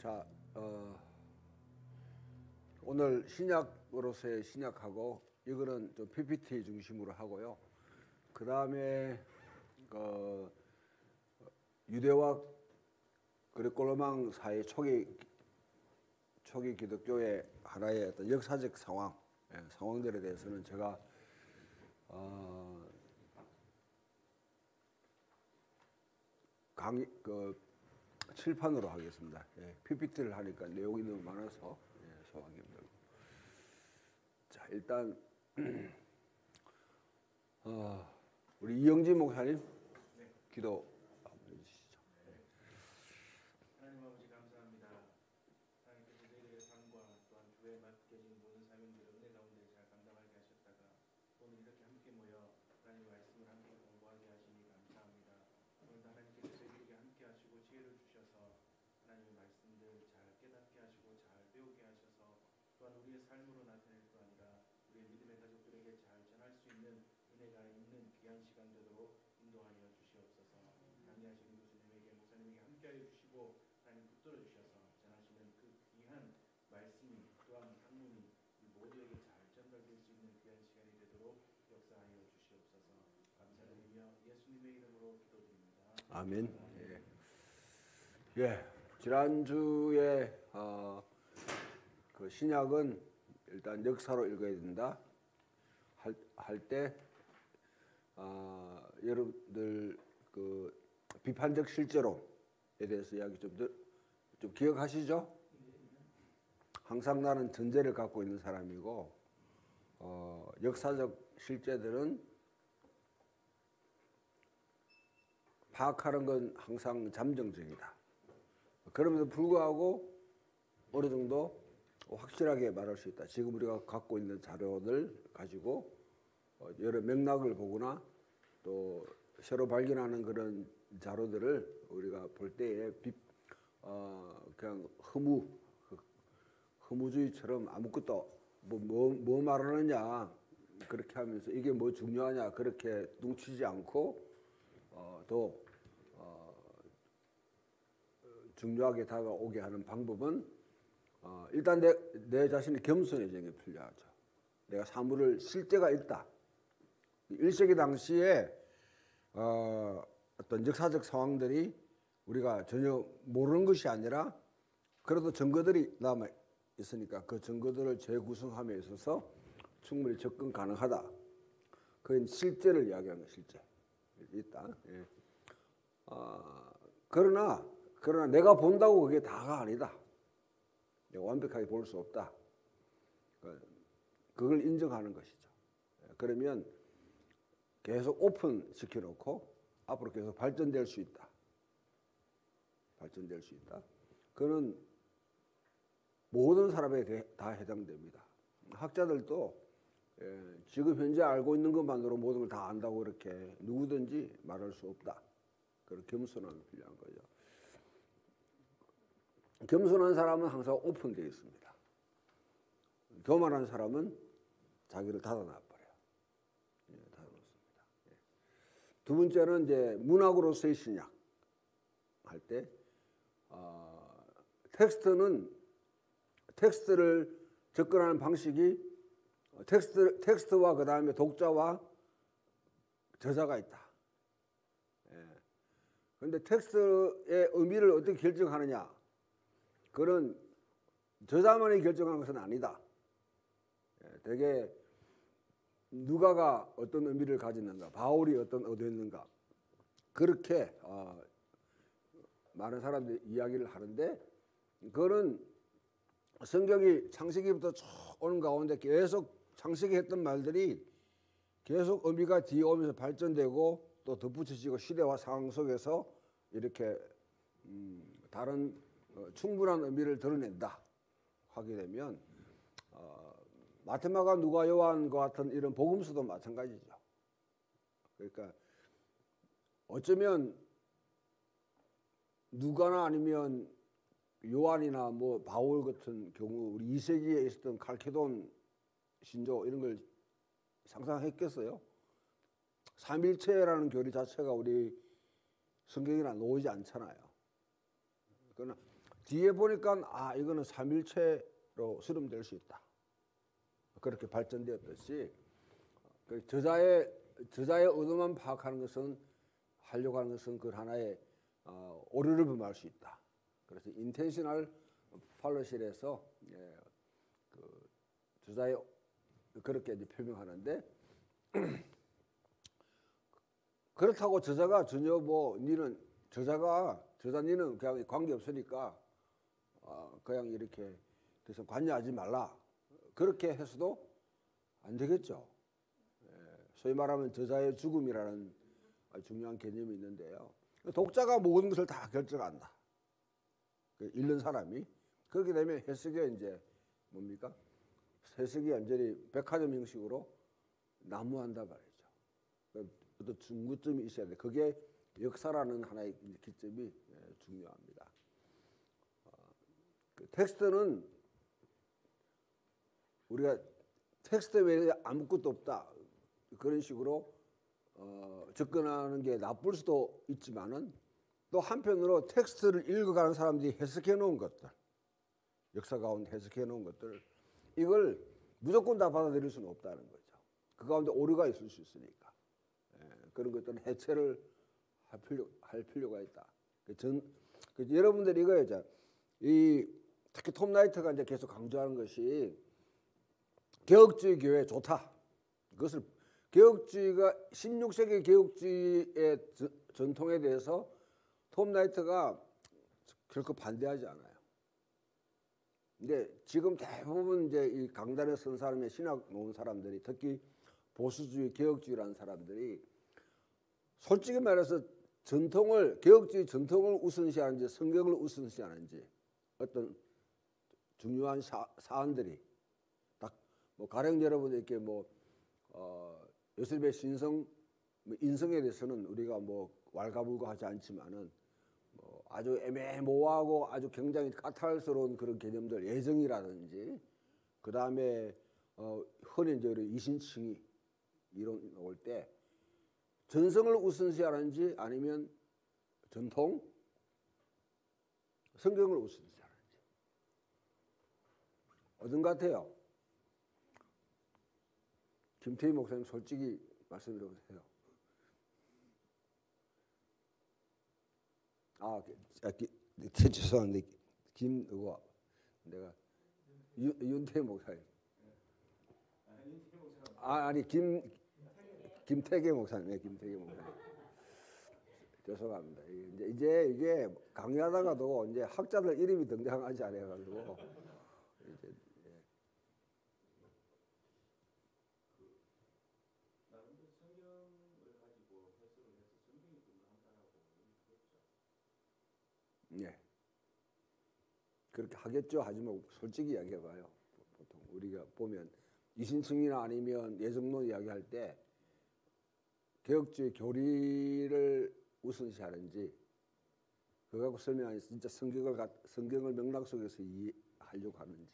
자, 오늘 신약으로서의 신약하고 이거는 좀 PPT 중심으로 하고요. 그 다음에 유대와 그리고 사회 초기 기독교의 하나의 어떤 역사적 상황들에 대해서는 제가 칠판으로 하겠습니다. PPT를 하니까 내용이 너무 많아서 소화하기 힘들고. 자, 일단 우리 이영진 목사님 기도 한번 해주시죠. 하나님 아버지 감사합니다. 하나님께서 저희들의 삶과 또한 주에 맡겨진 모든 사명들을 은혜 가운데 잘 감당하게 하셨다가 오늘 이렇게 함께 모여 하나님의 말씀을 함께 공부하게 하시니 감사합니다. 오늘도 하나님께서 저희들에게 함께 하시고 지혜를 주셔서 하나님의 말씀들 잘 깨닫게 하시고 잘 배우게 하셔서 또한 우리의 삶으로 나타낼 뿐 아니라 우리의 믿음의 가족들에게 잘 전할 수 있는 은혜가 있는 귀한 시간 되도록 인도하여 주시옵소서. 강의하시는 교수님에게 목사님에게 함께하여 주시고 하나님 붙들어 주셔서 전하시는 그 귀한 말씀이 또한 학문이 모두에게 잘 전달될 수 있는 귀한 시간이 되도록 역사하여 주시옵소서. 감사드리며 예수님의 이름으로 기도드립니다. 아멘. 지난주에 그 신약은 일단 역사로 읽어야 된다 할 때 여러분들 그 비판적 실제론에 대해서 이야기 좀 기억하시죠? 항상 나는 전제를 갖고 있는 사람이고 역사적 실제들은 파악하는 건 항상 잠정적이다. 그럼에도 불구하고 어느 정도 확실하게 말할 수 있다. 지금 우리가 갖고 있는 자료들 가지고 여러 맥락을 보거나 또 새로 발견하는 그런 자료들을 우리가 볼 때에 그냥 허무주의처럼 아무것도 뭐 말하느냐 그렇게 하면서 이게 뭐 중요하냐 그렇게 뭉치지 않고 또 중요하게 다가오게 하는 방법은 일단 내 자신의 겸손해지는 게 필요하죠. 내가 사물을 실제가 있다. 1세기 당시에 어떤 역사적 상황들이 우리가 전혀 모르는 것이 아니라 그래도 증거들이 남아 있으니까 그 증거들을 재구성함에 있어서 충분히 접근 가능하다. 그건 실제를 이야기하는 거예요. 실제 있다. 그러나 내가 본다고 그게 다가 아니다. 내가 완벽하게 볼 수 없다. 그걸 인정하는 것이죠. 그러면 계속 오픈 시켜놓고 앞으로 계속 발전될 수 있다. 발전될 수 있다. 그는 모든 사람에게 다 해당됩니다. 학자들도 지금 현재 알고 있는 것만으로 모든 걸 다 안다고 그렇게 누구든지 말할 수 없다. 그런 겸손함이 필요한 거죠. 겸손한 사람은 항상 오픈되어 있습니다. 교만한 사람은 자기를 닫아놔버려요. 닫아놓습니다. 두 번째는 이제 문학으로서의 신약 할 때 텍스트를 접근하는 방식이 텍스트와 그 다음에 독자와 저자가 있다. 그런데 텍스트의 의미를 어떻게 결정하느냐? 그런 저자만이 결정한 것은 아니다. 되게 누가가 어떤 의미를 가졌는가, 바울이 어떤 의도했는가 그렇게 많은 사람들이 이야기를 하는데 그거는 성경이 창세기부터 쭉 오는 가운데 계속 창세기 했던 말들이 계속 의미가 뒤에 오면서 발전되고 또 덧붙여지고 시대와 상황 속에서 이렇게 다른 충분한 의미를 드러낸다 하게 되면 마테마가 누가 요한과 같은 이런 복음서도 마찬가지죠. 그러니까 어쩌면 누가나 아니면 요한이나 뭐 바울 같은 경우 우리 2세기에 있었던 칼케돈 신조 이런 걸 상상했겠어요? 삼일체라는 교리 자체가 우리 성경이나 나오지 않잖아요. 그러나 뒤에 보니까 아 이거는 삼일체로 수렴될 수 있다. 그렇게 발전되었듯이 그 저자의 의도만 파악하는 것은 하려고 하는 것은 그 하나의 오류를 범할 수 있다. 그래서 인텐셔널 팔러시에서 그 저자의 그렇게 이제 표명하는데 그렇다고 저자가 전혀 뭐 저자 니는 그냥 관계 없으니까 그냥 이렇게 그래서 관여하지 말라 그렇게 해서도 안 되겠죠. 소위 말하면 저자의 죽음이라는 아주 중요한 개념이 있는데요. 독자가 모든 것을 다 결정한다. 읽는 사람이 그렇게 되면 해석이 이제 뭡니까? 해석이 완전히 백화점 형식으로 난무한단 말이죠. 어떤 중구점이 있어야 돼. 그게 역사라는 하나의 기점이 중요합니다. 그 텍스트는 우리가 텍스트 외에 아무것도 없다 그런 식으로 접근하는 게 나쁠 수도 있지만은 또 한편으로 텍스트를 읽어가는 사람들이 해석해 놓은 것들, 역사 가운데 해석해 놓은 것들 이걸 무조건 다 받아들일 수는 없다는 거죠. 그 가운데 오류가 있을 수 있으니까 그런 것들은 해체를 할 필요가 있다. 여러분들이 이거죠. 특히 톰 라이트가 이제 계속 강조하는 것이 개혁주의 교회 좋다. 그것을 개혁주의가 16세기 개혁주의의 전통에 대해서 톰 라이트가 결코 반대하지 않아요. 근데 지금 대부분 이제 이 강단에 선 사람의 신학 놓은 사람들이 특히 보수주의, 개혁주의라는 사람들이 솔직히 말해서 개혁주의 전통을 우선시하는지 성경을 우선시하는지 어떤 중요한 사안들이 딱 뭐 가령 여러분 이렇게 뭐 요셉의 신성 인성에 대해서는 우리가 뭐 왈가불가하지 않지만은 뭐 아주 애매모호하고 아주 굉장히 까탈스러운 그런 개념들 예정이라든지 그 다음에 흔히 이제 이신칭의 이론 나올 때 전성을 우선시하는지 아니면 전통 성경을 우선시하는지 어떤 것 같아요? 김태희 목사님 솔직히 말씀드려보세요. 죄송한데 내가 윤태희 목사님. 아니 김태계 목사님, 김태계 목사님. 죄송합니다. 이제 이게 강의하다가도 이제 학자들 이름이 등장하지 않아가지고 이제 예. 그렇게 하겠죠. 하지만 솔직히 이야기해봐요. 보통 우리가 보면 이신층이나 아니면 예정론 이야기할 때 개혁주의 교리를 우선시하는지 그거 갖고 설명하는 진짜 성경을 맥락 속에서 이해하려고 하는지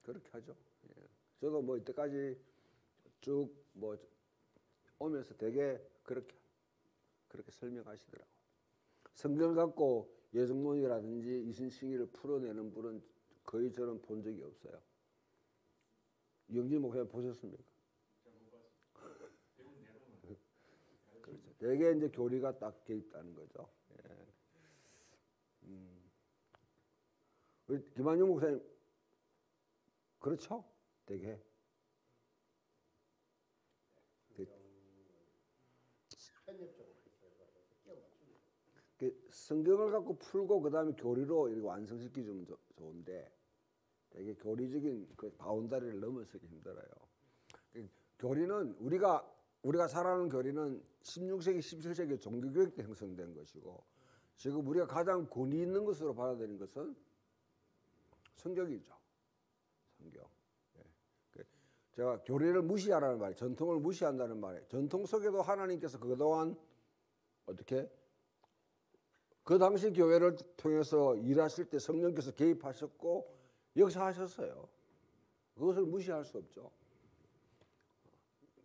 그렇게 하죠. 예. 저도 뭐 이때까지 쭉 뭐 오면서 되게 그렇게 설명하시더라고. 성경을 갖고 예정론이라든지 이신승의를 풀어내는 분은 거의 저는 본 적이 없어요. 영진 목사님 보셨습니까? 그렇죠. 되게 이제 교리가 딱 개입되는 거죠. 예. 우리 김한중 목사님 그렇죠? 되게 성경을 갖고 풀고 그 다음에 교리로 이렇게 완성시키면 좋은데 되게 교리적인 그 바운다리를 넘어서기 힘들어요. 교리는 우리가 살아가는 교리는 16세기, 17세기 종교교육 때 형성된 것이고 지금 우리가 가장 권위 있는 것으로 받아들인 것은 성경이죠. 성경. 예. 제가 교리를 무시하라는 말이에요. 전통을 무시한다는 말이에요. 전통 속에도 하나님께서 그동안 어떻게 그 당시 교회를 통해서 일하실 때 성령께서 개입하셨고 역사하셨어요. 그것을 무시할 수 없죠.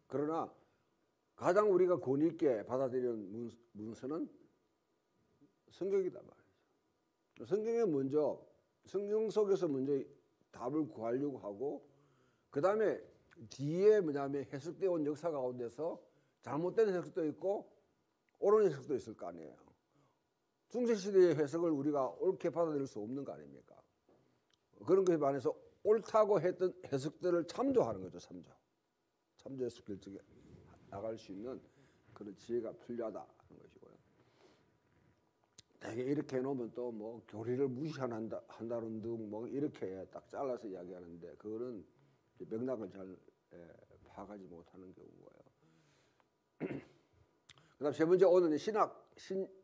그러나 가장 우리가 권위 있게 받아들이는 문서는 성경이다 말이죠. 성경에 먼저 성경 속에서 먼저 답을 구하려고 하고 그 다음에 뒤에 뭐냐면 해석되어 온 역사 가운데서 잘못된 해석도 있고 옳은 해석도 있을 거 아니에요. 중세시대의 해석을 우리가 옳게 받아들일 수 없는 거 아닙니까? 그런 것에 반해서 옳다고 했던 해석들을 참조하는 거죠. 참조해서 결정해 나갈 수 있는 그런 지혜가 필요하다는 것이고요. 되게 이렇게 해놓으면 또 뭐 교리를 무시한다는 등 뭐 이렇게 딱 잘라서 이야기하는데 그거는 맥락을 잘 파악하지 못하는 경우인 거예요. 그다음 세 번째 오늘은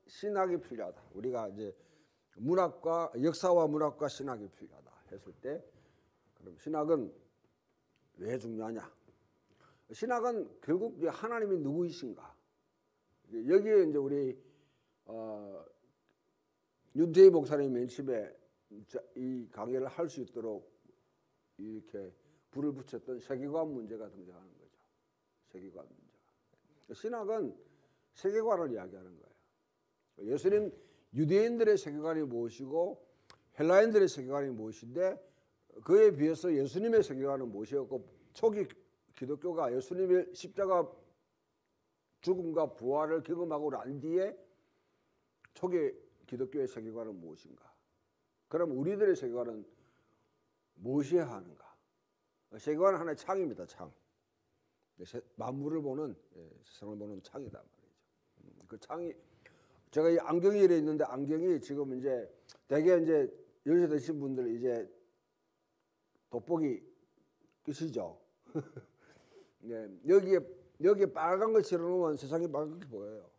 신학이 필요하다. 우리가 이제 문학과 역사와 문학과 신학이 필요하다 했을 때 그럼 신학은 왜 중요하냐? 신학은 결국 하나님이 누구이신가? 여기에 이제 우리 윤태희 목사님 맨 처음에 이 강의를 할 수 있도록 이렇게 불을 붙였던 세계관 문제가 등장하는 거죠. 세계관 문제가. 신학은 세계관을 이야기하는 거예요. 예수님 유대인들의 세계관이 무엇이고 헬라인들의 세계관이 무엇인데 그에 비해서 예수님의 세계관은 무엇이었고 초기 기독교가 예수님의 십자가 죽음과 부활을 경험하고 난 뒤에 초기 기독교의 세계관은 무엇인가? 그럼 우리들의 세계관은 무엇이어야 하는가? 세계관은 하나의 창입니다. 창. 만물을 보는 세상을 보는 창이다 말이죠. 그 창이 제가 이 안경이 이래 있는데 안경이 지금 이제 대개 이제 연세 드신 분들 이제 돋보기 끼시죠. 네, 여기에 빨간 거 칠해놓으면 세상이 빨갛게 보여요.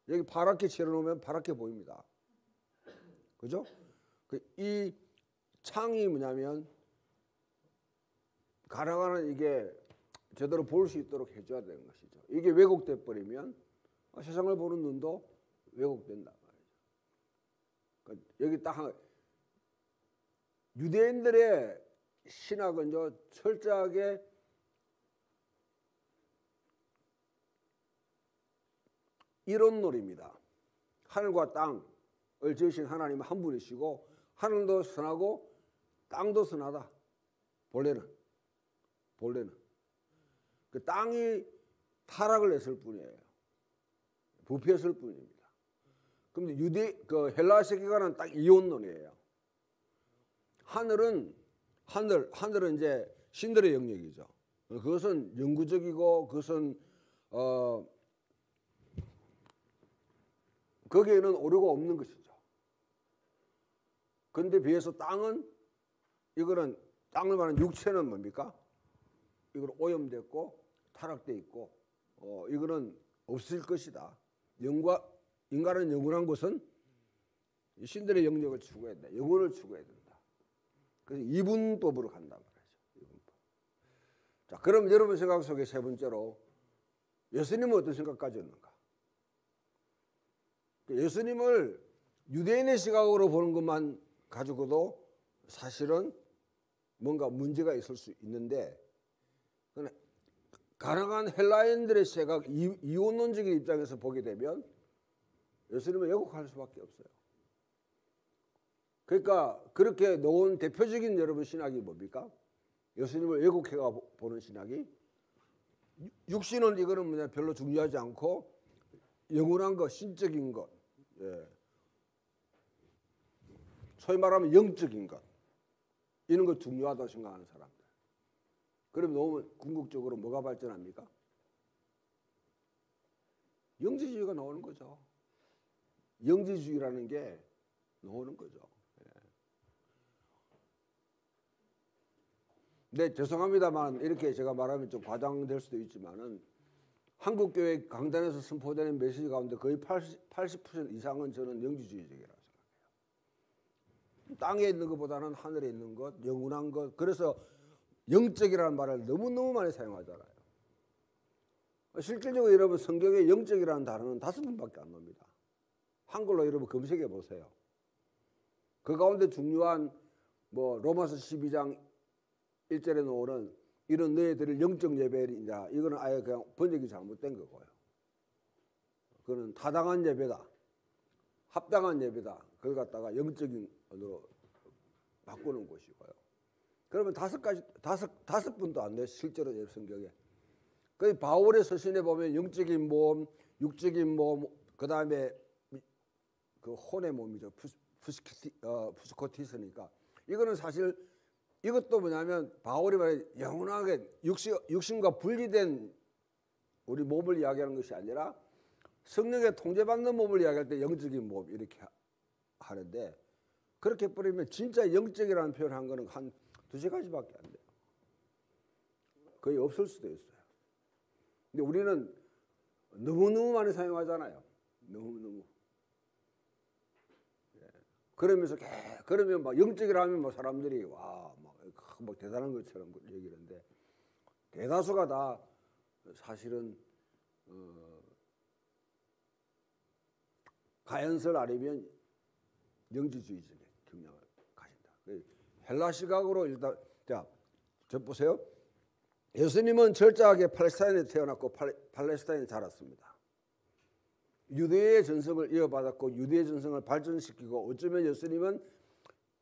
여기 파랗게 칠해놓으면 파랗게 보입니다. 그죠? 이 창이 뭐냐면 가라가는 이게 제대로 볼 수 있도록 해줘야 되는 것이죠. 이게 왜곡돼 버리면 세상을 보는 눈도 왜곡된다 말이죠. 그러니까 여기 딱 유대인들의 신학은 철저하게 이론놀이입니다. 하늘과 땅을 지으신 하나님은 한 분이시고 하늘도 선하고 땅도 선하다. 본래는 그 땅이 타락을 했을 뿐이에요. 부패했을 뿐입니다. 그런데 헬라 세계관은 딱 이혼론이에요. 하늘은 이제 신들의 영역이죠. 그것은 영구적이고 그것은 거기에는 오류가 없는 것이죠. 그런데 비해서 땅은 이거는 땅을 말하는 육체는 뭡니까? 이건 오염됐고 타락돼 있고 이거는 없을 것이다. 인간은 영원한 것은 신들의 영역을 추구해야 된다. 영혼을 추구해야 된다. 그래서 이분법으로 간단 말이죠. 이분법. 자, 그럼 여러분 생각 속에 세 번째로 예수님은 어떤 생각까지 였는가? 예수님을 유대인의 시각으로 보는 것만 가지고도 사실은 뭔가 문제가 있을 수 있는데 가난한 헬라인들의 시각, 이원론적인 입장에서 보게 되면 예수님을 왜곡할 수밖에 없어요. 그러니까 그렇게 놓은 대표적인 여러분 신학이 뭡니까? 예수님을 왜곡해 보는 신학이 육신은 이거는 뭐냐 별로 중요하지 않고 영원한 것, 신적인 것, 소위 말하면 영적인 것 이런 거 중요하다고 생각하는 사람들. 그럼 너무 궁극적으로 뭐가 발전합니까? 영지주의가 나오는 거죠. 영지주의라는 게 나오는 거죠. 네, 죄송합니다만 이렇게 제가 말하면 좀 과장될 수도 있지만은 한국 교회 강단에서 선포되는 메시지 가운데 거의 80% 이상은 저는 영지주의적이라고 생각해요. 땅에 있는 것보다는 하늘에 있는 것, 영원한 것. 그래서 영적이라는 말을 너무너무 많이 사용하잖아요. 실질적으로 여러분 성경에 영적이라는 단어는 5번밖에 안 나옵니다. 한글로 여러분 검색해 보세요. 그 가운데 중요한 뭐 로마서 12장 1절에 나오는 이런 너희들을 영적 예배이다. 이거는 아예 그냥 번역이 잘못된 거고요. 그거는 타당한 예배다. 합당한 예배다. 그걸 갖다가 영적인 언어로 바꾸는 것이고요. 그러면 다섯 분도 안 돼. 실제로 성경에. 그 바울의 서신에 보면 영적인 몸, 육적인 몸, 그 다음에 그 혼의 몸이죠. 푸스코티스니까. 이거는 사실 이것도 뭐냐면 바울이 말해 영원하게 육신과 분리된 우리 몸을 이야기하는 것이 아니라 성령의 통제받는 몸을 이야기할 때 영적인 몸 이렇게 하는데 그렇게 뿌리면 진짜 영적이라는 표현을 한 거는 한 두세 가지밖에 안 돼요. 거의 없을 수도 있어요. 근데 우리는 너무너무 많이 사용하잖아요. 너무너무. 그러면서 그러면 막 영적이라면 뭐 사람들이 막 대단한 것처럼 얘기하는데 대다수가 다 사실은 가연설 아니면 영지주의적인 경향을 가진다. 헬라 시각으로 일단 저 보세요. 예수님은 철저하게 팔레스타인에 태어났고 팔레스타인에 자랐습니다. 유대의 전성을 이어받았고 유대의 전성을 발전시키고 어쩌면 예수님은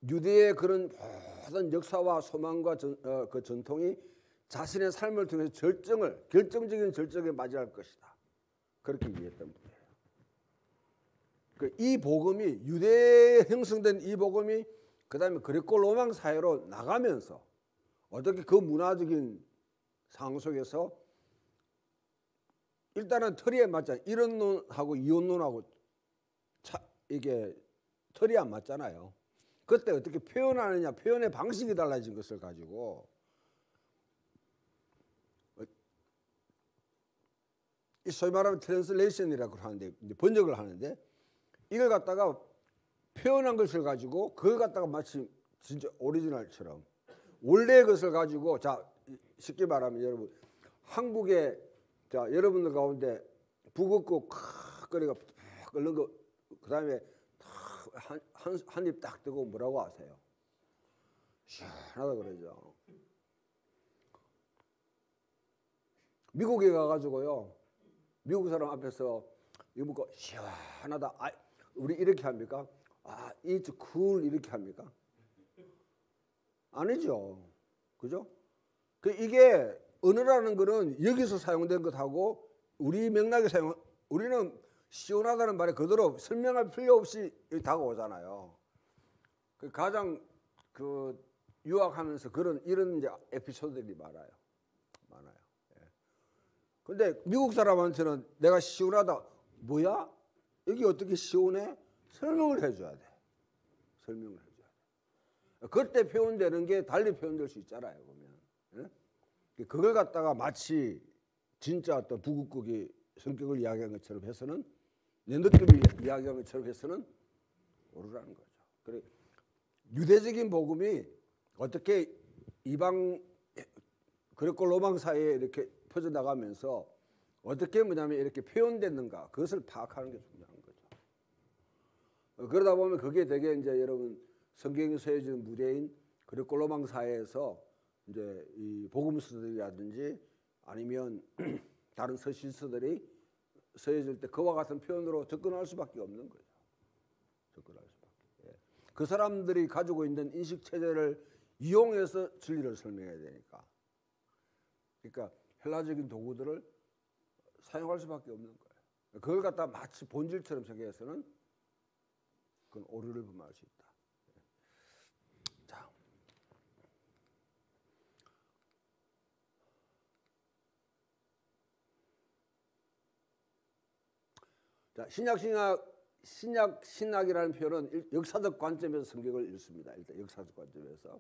유대의 그런 모든 역사와 소망과 그 전통이 자신의 삶을 통해서 결정적인 절정에 맞이할 것이다. 그렇게 이해했던 분이에요. 이 복음이 유대에 형성된 이 복음이 그 다음에 그리고 로마 사회로 나가면서 어떻게 그 문화적인 상황 속에서 일단은 틀에 맞잖아요. 이론론하고 이혼론하고 이게 틀이 안 맞잖아요. 그때 어떻게 표현하느냐, 표현의 방식이 달라진 것을 가지고 이 소위 말하면 트랜슬레이션이라고 하는데 번역을 하는데 이걸 갖다가 표현한 것을 가지고 그걸 갖다가 마치 진짜 오리지널처럼 원래의 것을 가지고 쉽게 말하면 여러분 한국의 여러분들 가운데 북엇국 끓이가 끓는 거 그다음에 한 입 딱 뜨고 뭐라고 하세요? 시원하다 그러죠. 미국에 가가지고요. 미국 사람 앞에서 이거 먹고 시원하다. 우리 이렇게 합니까? it's cool 이렇게 합니까? 아니죠. 그죠? 이게 언어라는 거는 여기서 사용된 것하고 우리 맥락에 우리는 시원하다는 말에 그대로 설명할 필요 없이 다가오잖아요. 가장 유학하면서 이런 이제 에피소드들이 많아요. 근데 미국 사람한테는 내가 시원하다. 뭐야? 여기 어떻게 시원해? 설명을 해줘야 돼. 그때 표현되는 게 달리 표현될 수 있잖아요. 보면. 그걸 갖다가 마치 진짜 어떤 북엇국이 성격을 이야기한 것처럼 해서는 내 느낌이 이야기한 것처럼 해서는 오르라는 거죠. 그래 유대적인 복음이 어떻게 이방 그리고 로마 사회에 이렇게 퍼져나가면서 어떻게 뭐냐면 이렇게 표현됐는가 그것을 파악하는 게 중요한 거죠. 그러다 보면 그게 되게 이제 여러분 성경에 서해진 무대인 그리고 로마 사회에서 이제 이 복음서들이라든지 아니면 다른 서신서들이 서해질 때 그와 같은 표현으로 접근할 수밖에 없는 거죠. 그 사람들이 가지고 있는 인식 체제를 이용해서 진리를 설명해야 되니까. 그러니까 헬라적인 도구들을 사용할 수밖에 없는 거예요. 그걸 갖다 마치 본질처럼 생각해서는 그건 오류를 범할 수 있다. 자, 신약이라는 표현은 역사적 관점에서 성경을 읽습니다. 일단 역사적 관점에서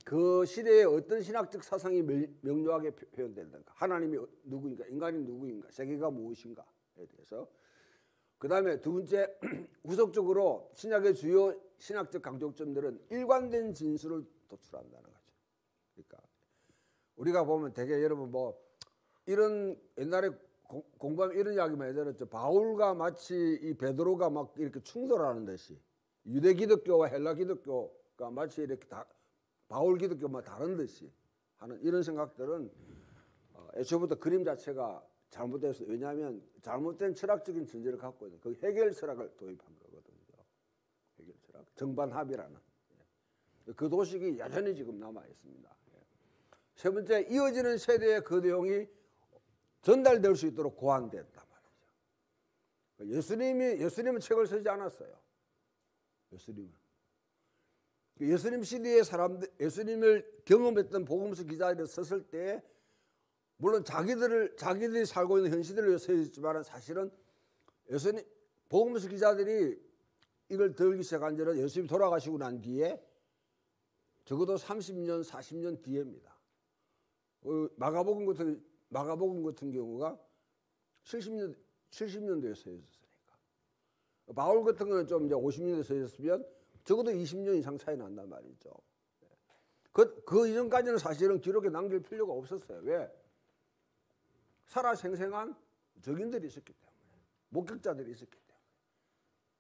그 시대에 어떤 신학적 사상이 명료하게 표현된다는가, 하나님이 누구인가, 인간이 누구인가, 세계가 무엇인가에 대해서. 그 다음에 두 번째, 후속적으로 신약의 주요 신학적 강조점들은 일관된 진술을 도출한다는 거죠. 그러니까 우리가 보면 되게 여러분 뭐 이런 옛날에 공부하면 이런 이야기 많이 들었죠. 바울과 마치 이 베드로가 막 이렇게 충돌하는 듯이 유대 기독교와 헬라 기독교가 마치 이렇게 바울 기독교만 다른 듯이 하는 이런 생각들은 애초부터 그림 자체가 잘못됐어요. 왜냐하면 잘못된 철학적인 전제를 갖고 있는 그 해결 철학을 도입한 거거든요. 해결 철학, 정반합이라는 그 도식이 여전히 지금 남아 있습니다. 세 번째, 이어지는 세대의 그 내용이 전달될 수 있도록 고안됐단 말이죠. 예수님은 책을 쓰지 않았어요. 예수님 시대의 사람들, 예수님을 경험했던 복음서 기자들이 썼을 때 물론 자기들이 살고 있는 현실을 위해서 쓰였지만 사실은 예수님 복음서 기자들이 이걸 들기 시작한 지는 예수님이 돌아가시고 난 뒤에 적어도 30년, 40년 뒤에입니다. 마가복음 같은 경우가 70년대에 써졌으니까. 바울 같은 거는 좀 이제 50년대에 써졌으면 적어도 20년 이상 차이 난단 말이죠. 그 이전까지는 사실은 기록에 남길 필요가 없었어요. 왜? 살아생생한 적인들이 있었기 때문에, 목격자들이 있었기 때문에.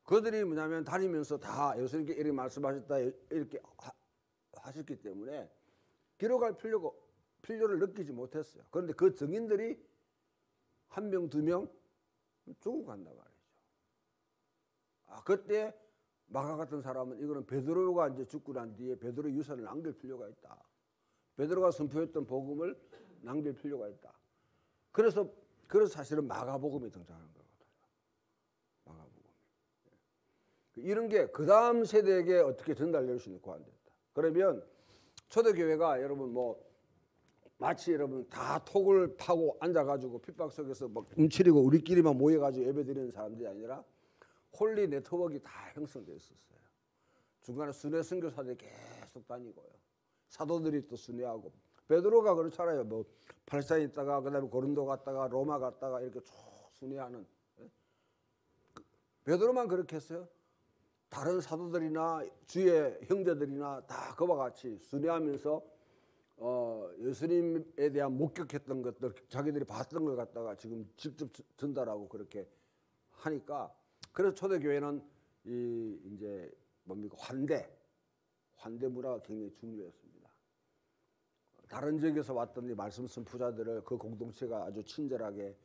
그들이 뭐냐면 다니면서 다 예수님께 이렇게 말씀하셨다 이렇게 하셨기 때문에 기록할 필요를 느끼지 못했어요. 그런데 그 증인들이 한 명, 두 명 죽어간단 말이죠. 그때 마가 같은 사람은 이거는 베드로가 이제 죽고 난 뒤에 베드로의 유산을 남길 필요가 있다. 베드로가 선포했던 복음을 남길 필요가 있다. 그래서 사실은 마가복음이 등장하는 거거든요. 마가복음. 이런 게 그 다음 세대에게 어떻게 전달될 수 있는 고안됐다. 그러면 초대교회가 여러분 마치 여러분 다 톡을 파고 앉아가지고 핍박 속에서 막 움츠리고 우리끼리만 모여가지고 예배드리는 사람들이 아니라 홀리 네트워크가 다 형성되어 있었어요. 중간에 순회 선교사들이 계속 다니고요. 사도들이 또 순회하고. 베드로가 그렇잖아요. 팔레스타인 있다가 그다음에 고린도 갔다가 로마 갔다가 이렇게 쭉 순회하는. 베드로만 그렇게 했어요. 다른 사도들이나 주의 형제들이나 다 그와 같이 순회하면서 예수님에 대한 목격했던 것들, 자기들이 봤던 걸 갖다가 지금 직접 전달하고 그렇게 하니까, 그래서 초대교회는 이제 뭡니까 환대 문화가 굉장히 중요했습니다. 다른 지역에서 왔던 이 말씀 선포자들을 그 공동체가 아주 친절하게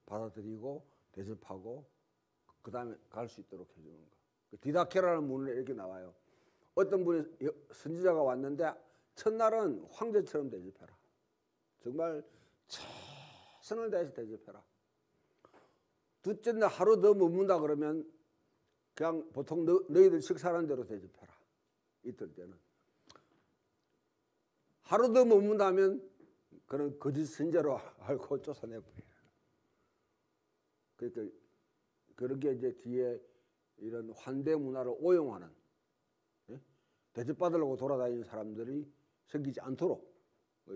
받아들이고 대접하고 그 다음에 갈 수 있도록 해주는 거. 디다케라는 문에 이렇게 나와요. 어떤 분이 선지자가 왔는데 첫날은 황제처럼 대접해라. 정말 최선을 다해서 대접해라. 둘째 날 하루 더 머문다 그러면 그냥 보통 너희들 식사하는 대로 대접해라. 이틀 때는. 하루 더 머문다면 그런 거짓 선지자로 알고 쫓아내버려요. 그러니까 그렇게 이제 뒤에 이런 환대 문화를 오용하는, 대접받으려고 돌아다니는 사람들이 생기지 않도록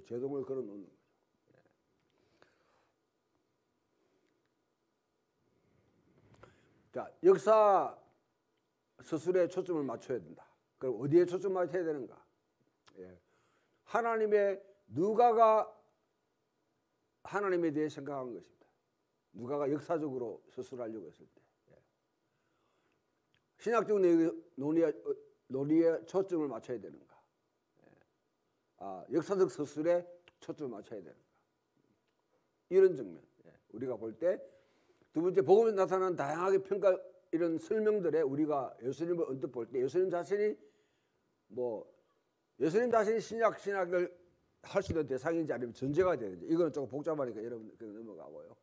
제동을 걸어놓는 거죠. 자, 역사 서술에 초점을 맞춰야 된다. 그럼 어디에 초점을 맞춰야 되는가? 하나님의 누가가 하나님에 대해 생각한 것입니다. 누가가 역사적으로 서술하려고 했을 때. 신학적 논의에 초점을 맞춰야 되는가? 역사적 서술에 초점을 맞춰야 되는가? 이런 측면. 우리가 볼 때 두 번째, 복음에 나타난 다양하게 평가 이런 설명들에 우리가 예수님을 언뜻 볼 때 예수님 자신이 신약을 할 수 있는 대상인지 아니면 전제가 되는지, 이거는 조금 복잡하니까 여러분 넘어가고요.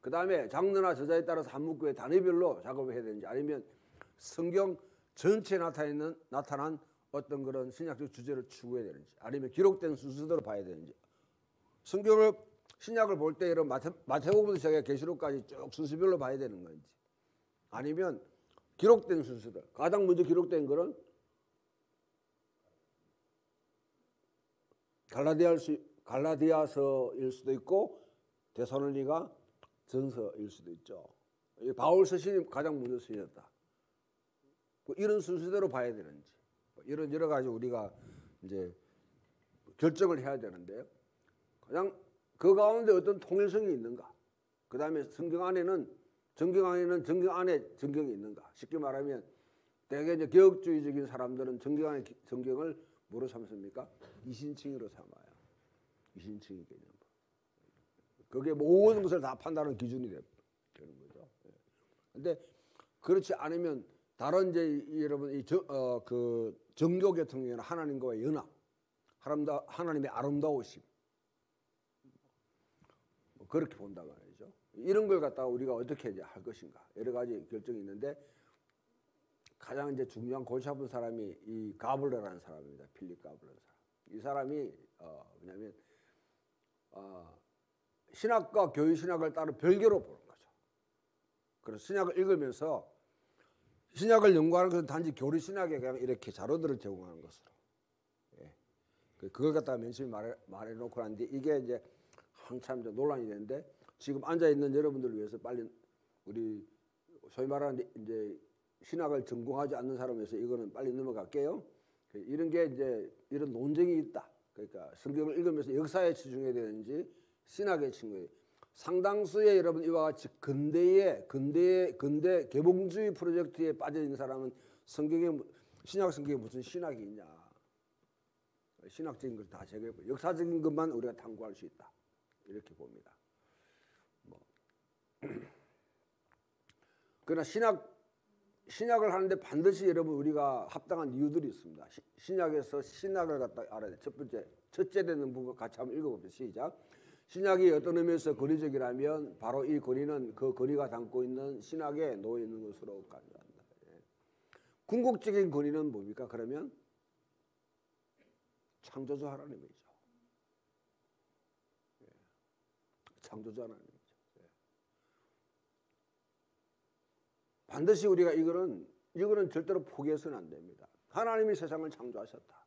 그 다음에 장르나 저자에 따라서 한 문구의 단위별로 작업을 해야 되는지, 아니면 성경 전체에 나타난 어떤 그런 신약적 주제를 추구해야 되는지, 아니면 기록된 순서대로 봐야 되는지, 신약을 볼 때 이런 마태복음부터 시작해 계시록까지 쭉 순서별로 봐야 되는 건지, 아니면 기록된 순서대로, 가장 먼저 기록된 거는 갈라디아서일 수도 있고 데살로니가 전서일 수도 있죠. 바울 서신이 가장 먼저 쓰였다. 이런 순서대로 봐야 되는지, 이런 여러 가지 우리가 이제 결정을 해야 되는데요. 그냥 그 가운데 어떤 통일성이 있는가? 그 다음에 성경 안에는 정경 안에 정경이 있는가? 쉽게 말하면 대개 이제 개혁주의적인 사람들은 정경 안에 정경을 뭐로 삼습니까? 이신칭으로 삼아요. 이신칭의 개념. 그게 모든 것을 다 판단하는 기준이 되는 거죠. 근데 그렇지 않으면 다른 이제 여러분 그 정교 같은 경우는 하나님과의 연합, 하나님의 아름다우심 그렇게 본단 말이죠. 이런 걸 갖다가 우리가 어떻게 이제 할 것인가 여러 가지 결정이 있는데 가장 이제 중요한 골치 아픈 사람이 이 가블레라는 사람입니다. 필립 가블레라는 사람. 이 사람이 뭐냐면 신학과 교회 신학을 따로 별개로 보는 거죠. 그래서 신학을 읽으면서 신약을 연구하는 것은 단지 교리 신학에 그냥 이렇게 자료들을 제공하는 것으로. 예. 그걸 갖다가 맨 처음에 말해놓고 하는데 이게 이제 한참 논란이 되는데 지금 앉아 있는 여러분들을 위해서 빨리 우리 소위 말하는 이제 신학을 전공하지 않는 사람을 위해서 이거는 빨리 넘어갈게요. 이런 게 이제 이런 논쟁이 있다. 그러니까 성경을 읽으면서 역사에 치중해야 되는지 신학에 치중해야 되는지. 상당수의 여러분 이와 같이 근대 개봉주의 프로젝트에 빠져 있는 사람은 신약 성경에 무슨 신학이 있냐? 신학적인 걸 다 제거해버려. 역사적인 것만 우리가 탐구할 수 있다. 이렇게 봅니다. 그러나 신약을 하는데 반드시 여러분 우리가 합당한 이유들이 있습니다. 신약에서 신학을 갖다 알아야 돼. 첫째 되는 부분 같이 한번 읽어봅시다. 시작. 신약이 어떤 의미에서 권위적이라면 바로 이 권위는 그 권위가 담고 있는 신학에 놓여 있는 것으로 간주한다. 궁극적인 권위는 뭡니까? 그러면 창조주 하나님이죠. 창조주 하나님이죠. 반드시 우리가 이거는 절대로 포기해서는 안 됩니다. 하나님이 세상을 창조하셨다.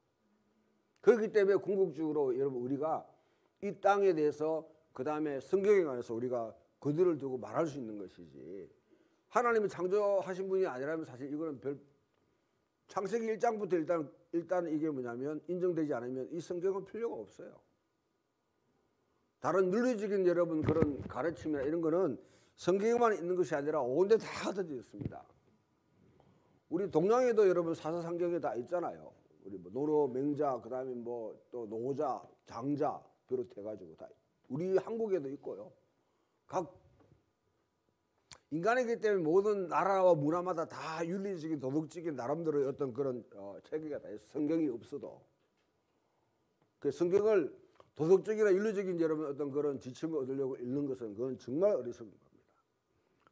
그렇기 때문에 궁극적으로 여러분 우리가 이 땅에 대해서 그 다음에 성경에 관해서 우리가 그들을 두고 말할 수 있는 것이지 하나님이 창조하신 분이 아니라면 사실 이거는 창세기 1장부터 일단 이게 뭐냐면 인정되지 않으면 이 성경은 필요가 없어요. 다른 윤리적인 여러분 그런 가르침이나 이런 거는 성경에만 있는 것이 아니라 온데 다 갖춰져 있습니다. 우리 동양에도 여러분 사사상경에 다 있잖아요. 우리 뭐 노로, 맹자, 그 다음에 뭐 또 노자, 장자 비롯해가지고 다 우리 한국에도 있고요. 각 인간이기 때문에 모든 나라와 문화마다 다 윤리적인 도덕적인 나름대로의 어떤 그런 체계가 다 있어요. 성경이 없어도 그 성경을 도덕적이나 윤리적인 여러분 어떤 그런 지침을 얻으려고 읽는 것은 그건 정말 어리석은 겁니다.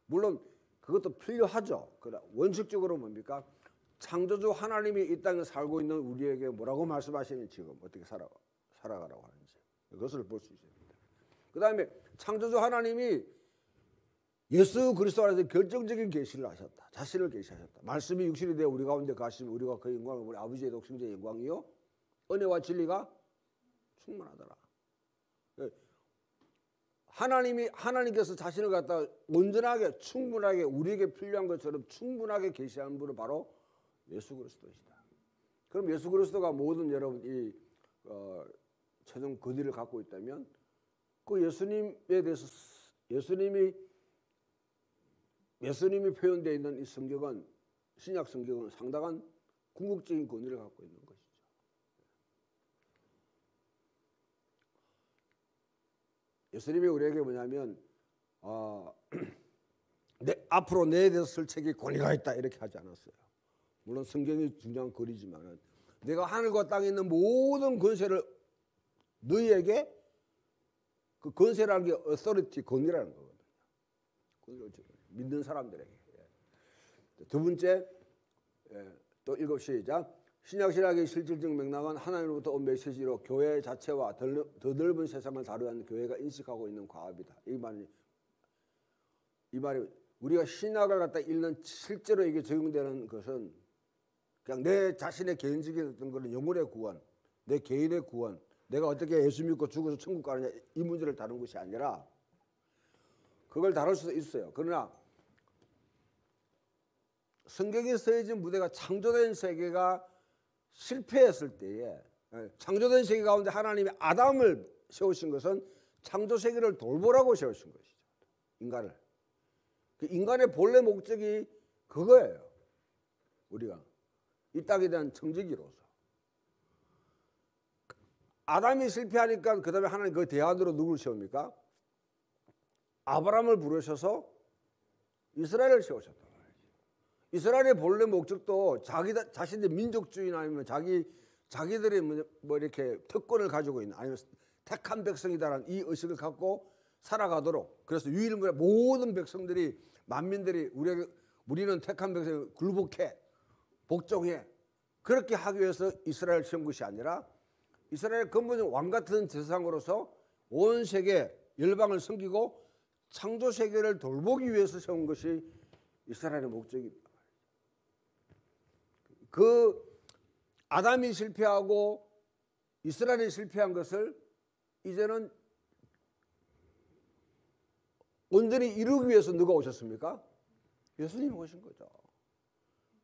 물론 그것도 필요하죠. 그러나 원칙적으로 뭡니까? 창조주 하나님이 이 땅에 살고 있는 우리에게 뭐라고 말씀하시는지 지금 어떻게 살아가라고 하는지 그것을 볼 수 있습니다. 그 다음에 창조주 하나님이 예수 그리스도 안에서 결정적인 계시를 하셨다. 자신을 계시하셨다. 말씀이 육신이 되어 우리 가운데 가시면 우리가 그 영광을 우리 아버지의 독생자의 영광이요 은혜와 진리가 충만하더라. 하나님께서 자신을 갖다 온전하게 충분하게 우리에게 필요한 것처럼 충분하게 계시하는 분은 바로 예수 그리스도이시다. 그럼 예수 그리스도가 모든 여러분 이 최종 권위를 갖고 있다면 그 예수님에 대해서 예수님이 표현되어 있는 이 성경은 신약 성경은 상당한 궁극적인 권위를 갖고 있는 것이죠. 예수님이 우리에게 뭐냐면 앞으로 내에 대해서 쓸 책에 권위가 있다 이렇게 하지 않았어요. 물론 성경이 중요한 권위지만 내가 하늘과 땅에 있는 모든 권세를 너희에게 그 권세라는 게 authority, 권위라는 거거든요. 권위를 믿는 사람들에게. 두 번째 또 시작. 신약신학의 실질적 맥락은 하나님으로부터 온 메시지로 교회 자체와 더 넓은 세상을 다루는 교회가 인식하고 있는 과업이다. 이 말이 우리가 신학을 갖다 읽는 실제로 이게 적용되는 것은 그냥 내 자신의 개인적인 어떤 그런 영혼의 구원, 내 개인의 구원, 내가 어떻게 예수 믿고 죽어서 천국 가느냐 이 문제를 다룬 것이 아니라 그걸 다룰 수도 있어요. 그러나 성경에 쓰여진 무대가 창조된 세계가 실패했을 때에 창조된 세계 가운데 하나님이 아담을 세우신 것은 창조 세계를 돌보라고 세우신 것이죠. 인간을. 그 인간의 본래 목적이 그거예요. 우리가 이 땅에 대한 청지기로서. 아담이 실패하니까 그 다음에 하나님 그 대안으로 누구를 세웁니까? 아브라함을 부르셔서 이스라엘을 세우셨다. 이스라엘의 본래 목적도 자신의 민족주의나 아니면 자기들의 뭐 이렇게 특권을 가지고 있는 아니면 택한 백성이다라는 이 의식을 갖고 살아가도록, 그래서 유일무이한 모든 백성들이 만민들이 우리는 택한 백성이 굴복해 복종해 그렇게 하기 위해서 이스라엘을 세운 것이 아니라 이스라엘 근본적 왕 같은 제사장으로서 온 세계 열방을 섬기고 창조 세계를 돌보기 위해서 세운 것이 이스라엘의 목적입니다. 그 아담이 실패하고 이스라엘이 실패한 것을 이제는 온전히 이루기 위해서 누가 오셨습니까? 예수님이 오신 거죠.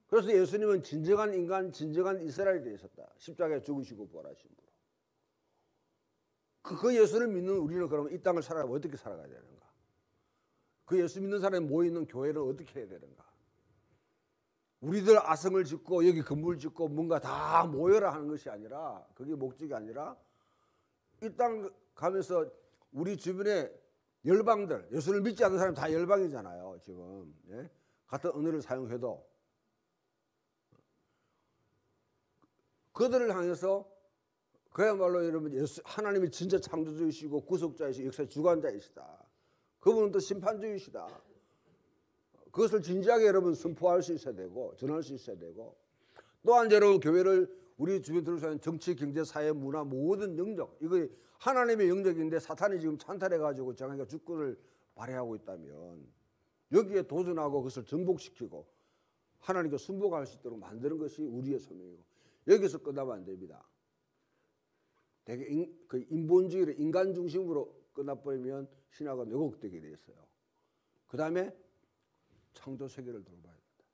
그래서 예수님은 진정한 인간, 진정한 이스라엘이 되셨다. 십자가에 죽으시고 부활하신 분. 그 예수를 믿는 우리는 그러면 이 땅을 살아가면 어떻게 살아가야 되는가? 그 예수 믿는 사람이 모여있는 교회를 어떻게 해야 되는가? 우리들 아성을 짓고 여기 건물 짓고 뭔가 다 모여라 하는 것이 아니라, 그게 목적이 아니라 이 땅 가면서 우리 주변에 열방들, 예수를 믿지 않는 사람 다 열방이잖아요. 지금 예? 같은 언어를 사용해도 그들을 향해서 그야말로 여러분 하나님이 진짜 창조주이시고 구속자이시고 역사의 주관자이시다. 그분은 또 심판주이시다. 그것을 진지하게 여러분 선포할 수 있어야 되고 전할 수 있어야 되고, 또한 여러분 교회를 우리 주변 들어서는 정치, 경제, 사회, 문화 모든 영역, 이거 하나님의 영역인데 사탄이 지금 찬탈해가지고 자기가 주권을 발휘하고 있다면 여기에 도전하고 그것을 정복시키고 하나님께 순복할 수 있도록 만드는 것이 우리의 소명이고, 여기서 끝나면 안 됩니다. 되게 그 인본주의를 인간 중심으로 끝나버리면 신학은 왜곡되게 돼 있어요. 그 다음에 창조 세계를 돌봐야 된다.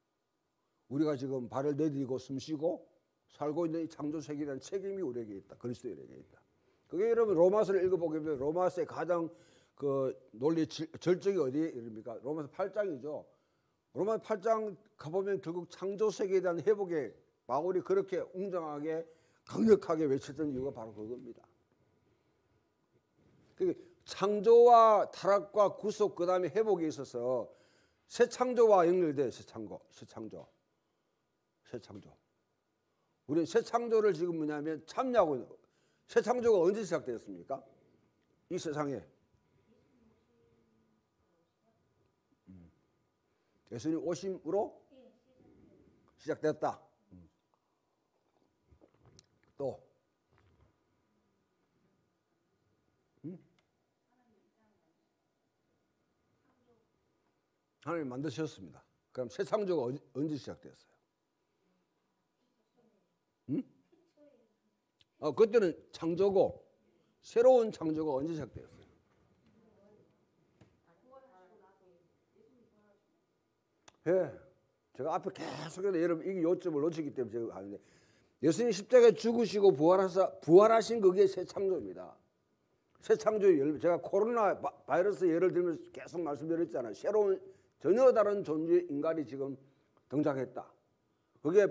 우리가 지금 발을 내디디고 숨쉬고 살고 있는 이 창조 세계에 대한 책임이 우리에게 있다. 그리스도인에게 있다. 그게 여러분 로마서를 읽어보게 되면 로마서의 가장 그 논리 절정이 어디에 이릅니까? 로마서 8장이죠. 로마서 8장 가보면 결국 창조 세계에 대한 회복에 바울이 그렇게 웅장하게 강력하게 외쳤던 이유가 바로 그겁니다. 창조와 타락과 구속 그 다음에 회복에 있어서 새 창조와 연결돼. 새 창조. 우리는 새 창조를 지금 뭐냐면 참여하고 있는 거예요. 새 창조가 언제 시작되었습니까? 이 세상에 예수님 오심으로 시작됐다. 또 하나님 만드셨습니다. 그럼 새 창조가 언제 시작되었어요? 그때는 창조고 새로운 창조가 언제 시작되었어요? 예, 제가 앞에 계속해서 여러분 이 요점을 놓치기 때문에 제가 하는데, 예수님 십자가에 죽으시고 부활하신 그게 새 창조입니다. 새 창조의 열. 제가 코로나 바이러스 예를 들면서 계속 말씀드렸잖아요. 새로운 전혀 다른 존재의 인간이 지금 등장했다. 그게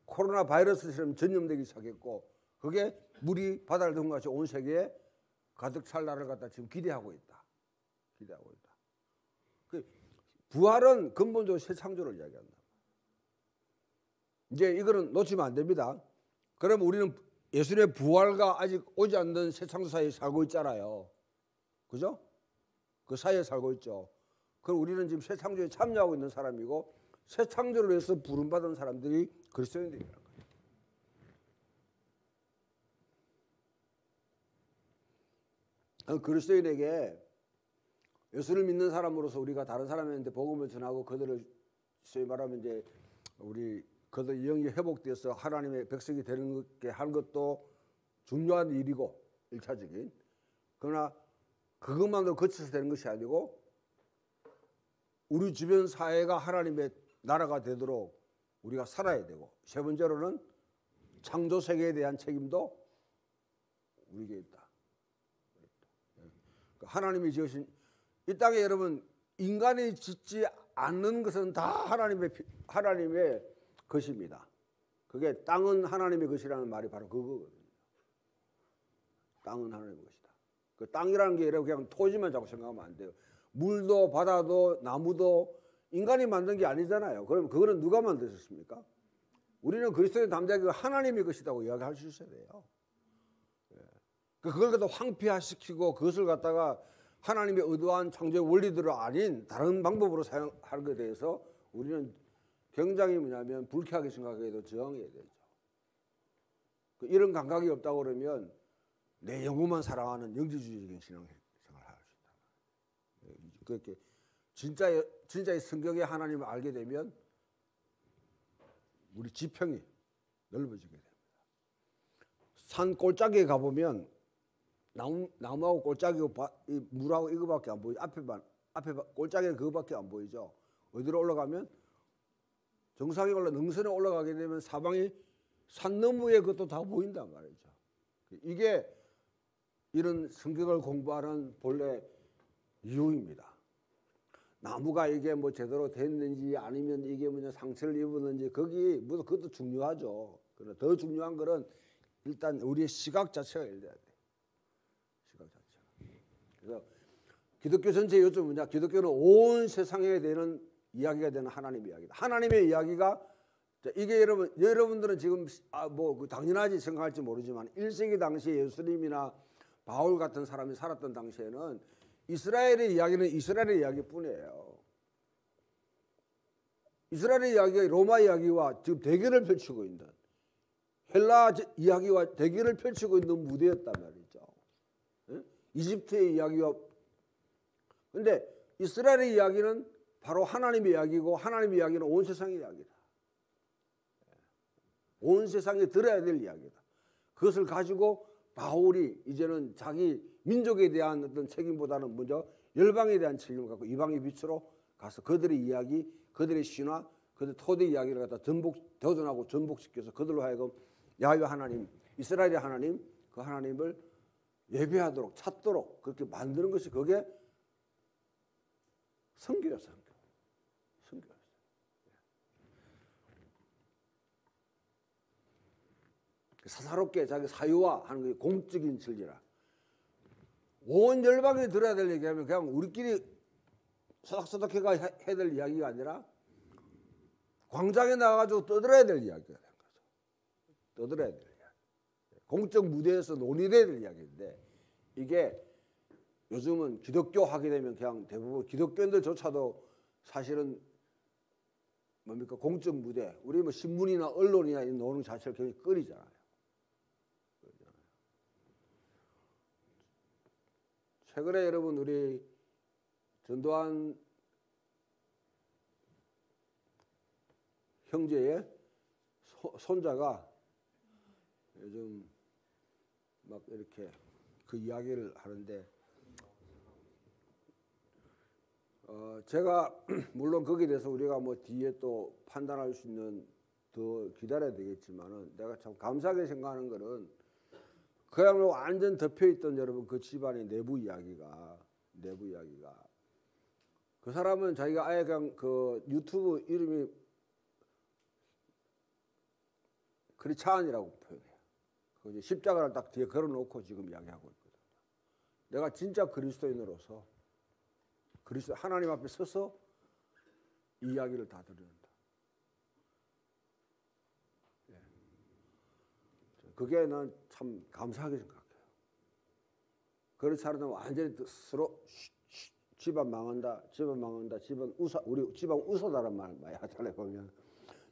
코로나 바이러스처럼 전염되기 시작했고, 그게 물이 바다를 덮은 것이 온 세계에 가득 찰 날을 갖다 지금 기대하고 있다. 부활은 근본적으로 새 창조를 이야기한다. 이제 이거는 놓치면 안 됩니다. 그럼 우리는 예수님의 부활과 아직 오지 않는 새 창조 사이에 살고 있잖아요. 그죠? 그 사이에 살고 있죠. 그럼 우리는 지금 새 창조에 참여하고 있는 사람이고, 새 창조를 위해서 부름받은 사람들이 그리스도인들이라는 거예요. 그리스도인에게 예수를 믿는 사람으로서 우리가 다른 사람한테 복음을 전하고 그들을 소위 말하면 이제 그들 영이 회복돼서 하나님의 백성이 되는 게 한 것도 중요한 일이고 1차적인. 그러나 그것만으로 거쳐서 되는 것이 아니고 우리 주변 사회가 하나님의 나라가 되도록 우리가 살아야 되고, 세 번째로는 창조 세계에 대한 책임도 우리에게 있다. 하나님이 지으신 이 땅에 여러분 인간이 짓지 않는 것은 다 하나님의 것입니다. 그게 땅은 하나님의 것이라는 말이 바로 그거거든요. 땅은 하나님의 것이다. 그 땅이라는 게 여러분 그냥 토지만 자꾸 생각하면 안 돼요. 물도 바다도 나무도 인간이 만든 게 아니잖아요. 그럼 그거는 누가 만드셨습니까? 우리는 그리스도의 담대하게 하나님의 것이라고 이야기할 수 있어야 돼요. 그걸 갖다 황폐화시키고 그것을 갖다가 하나님의 의도한 창조의 원리대로 아닌 다른 방법으로 사용하는 것에 대해서 우리는 굉장히 뭐냐면 불쾌하게 생각해도 저항해야 되죠. 이런 감각이 없다고 그러면 내 영혼만 사랑하는 영지주의적인 신앙생활을 할 수 있다. 그렇게 진짜의 성경의 하나님을 알게 되면 우리 지평이 넓어지게 됩니다. 산 골짜기에 가보면 나무하고 골짜기하고 물하고 이거밖에 안 보이죠. 앞에 골짜기는 그거밖에 안 보이죠. 어디로 올라가면 정상에 능선에 올라가게 되면 사방이 산 너머에 그것도 다 보인단 말이죠. 이게 이런 성경을 공부하는 본래 이유입니다. 나무가 이게 뭐 제대로 됐는지 아니면 이게 뭐냐 상처를 입었는지 그것도 중요하죠. 그러나 더 중요한 거는 일단 우리의 시각 자체가 열려야 돼. 시각 자체가. 그래서 기독교 전체 요즘 뭐냐? 기독교는 온 세상에 대한 이야기가 되는 하나님의 이야기다. 하나님의 이야기가 이게 여러분들은 지금 뭐 당연하지 생각할지 모르지만 1세기 당시에 예수님이나 바울 같은 사람이 살았던 당시에는 이스라엘의 이야기는 이스라엘의 이야기뿐이에요. 이스라엘의 이야기가 로마 이야기와 지금 대결을 펼치고 있는 헬라 이야기와 대결을 펼치고 있는 무대였단 말이죠. 이집트의 이야기와 근데 이스라엘의 이야기는 바로 하나님의 이야기고 하나님의 이야기는 온 세상의 이야기다. 온 세상에 들어야 될 이야기다. 그것을 가지고 바울이 이제는 자기 민족에 대한 어떤 책임보다는 먼저 열방에 대한 책임을 갖고 이방의 빛으로 가서 그들의 이야기, 그들의 신화, 그들 토대 이야기를 갖다 도전하고 전복시켜서 그들로 하여금 야훼 하나님, 이스라엘의 하나님, 그 하나님을 예배하도록 찾도록 그렇게 만드는 것이 그게 선교예요, 선교. 사사롭게 자기 사유화하는 게 공적인 진리라. 온 열방에 들어야 될 얘기하면 그냥 우리끼리 소닥소닥해가 해야 될 이야기가 아니라 광장에 나가가지고 떠들어야 될 이야기가 된 거죠. 떠들어야 될 이야기. 공적 무대에서 논의돼야 될 이야기인데 이게 요즘은 기독교 하게 되면 그냥 대부분 기독교인들조차도 사실은 뭡니까 공적 무대 우리 뭐 신문이나 언론이나 이 노는 자체를 굉장히 꺼리잖아요. 최근에 여러분 우리 전두환 형제의 손자가 요즘 막 이렇게 그 이야기를 하는데 제가 물론 거기에 대해서 우리가 뭐 뒤에 또 판단할 수 있는 더 기다려야 되겠지만은 내가 참 감사하게 생각하는 거는 그야말로 완전 덮여있던 여러분 그 집안의 내부 이야기가 그 사람은 자기가 아예 그냥 그 유튜브 이름이 크리스찬이라고 표현해요. 그 이제 십자가를 딱 뒤에 걸어놓고 지금 이야기하고 있거든요. 내가 진짜 그리스도인으로서 그리스도 하나님 앞에 서서 이 이야기를 다 들은다. 그게 난 참 감사하게 생각해요. 그렇지 않으면 완전히 서로 집안 망한다, 우리 집안 우서다란 말 많이 하잖아요. 보면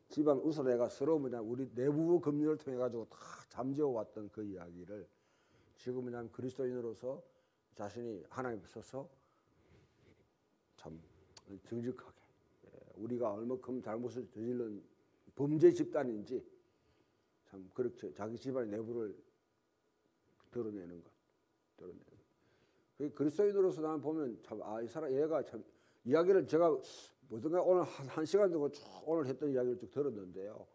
집안 우서대가 서로 뭐냐 우리 내부 검열을 통해 가지고 다 잠재워 왔던 그 이야기를 지금 뭐냐면 그리스도인으로서 자신이 하나님 앞에 서서 참 정직하게 우리가 얼마큼 잘못을 저지른 범죄 집단인지 참 그렇게 자기 집안의 내부를 드러내는 것. 그리스도인으로서 나는 보면 참 이 사람 얘가 참 이야기를 제가 뭐든가 오늘 한 시간 정도 쭉 오늘 했던 이야기를 쭉 들었는데요.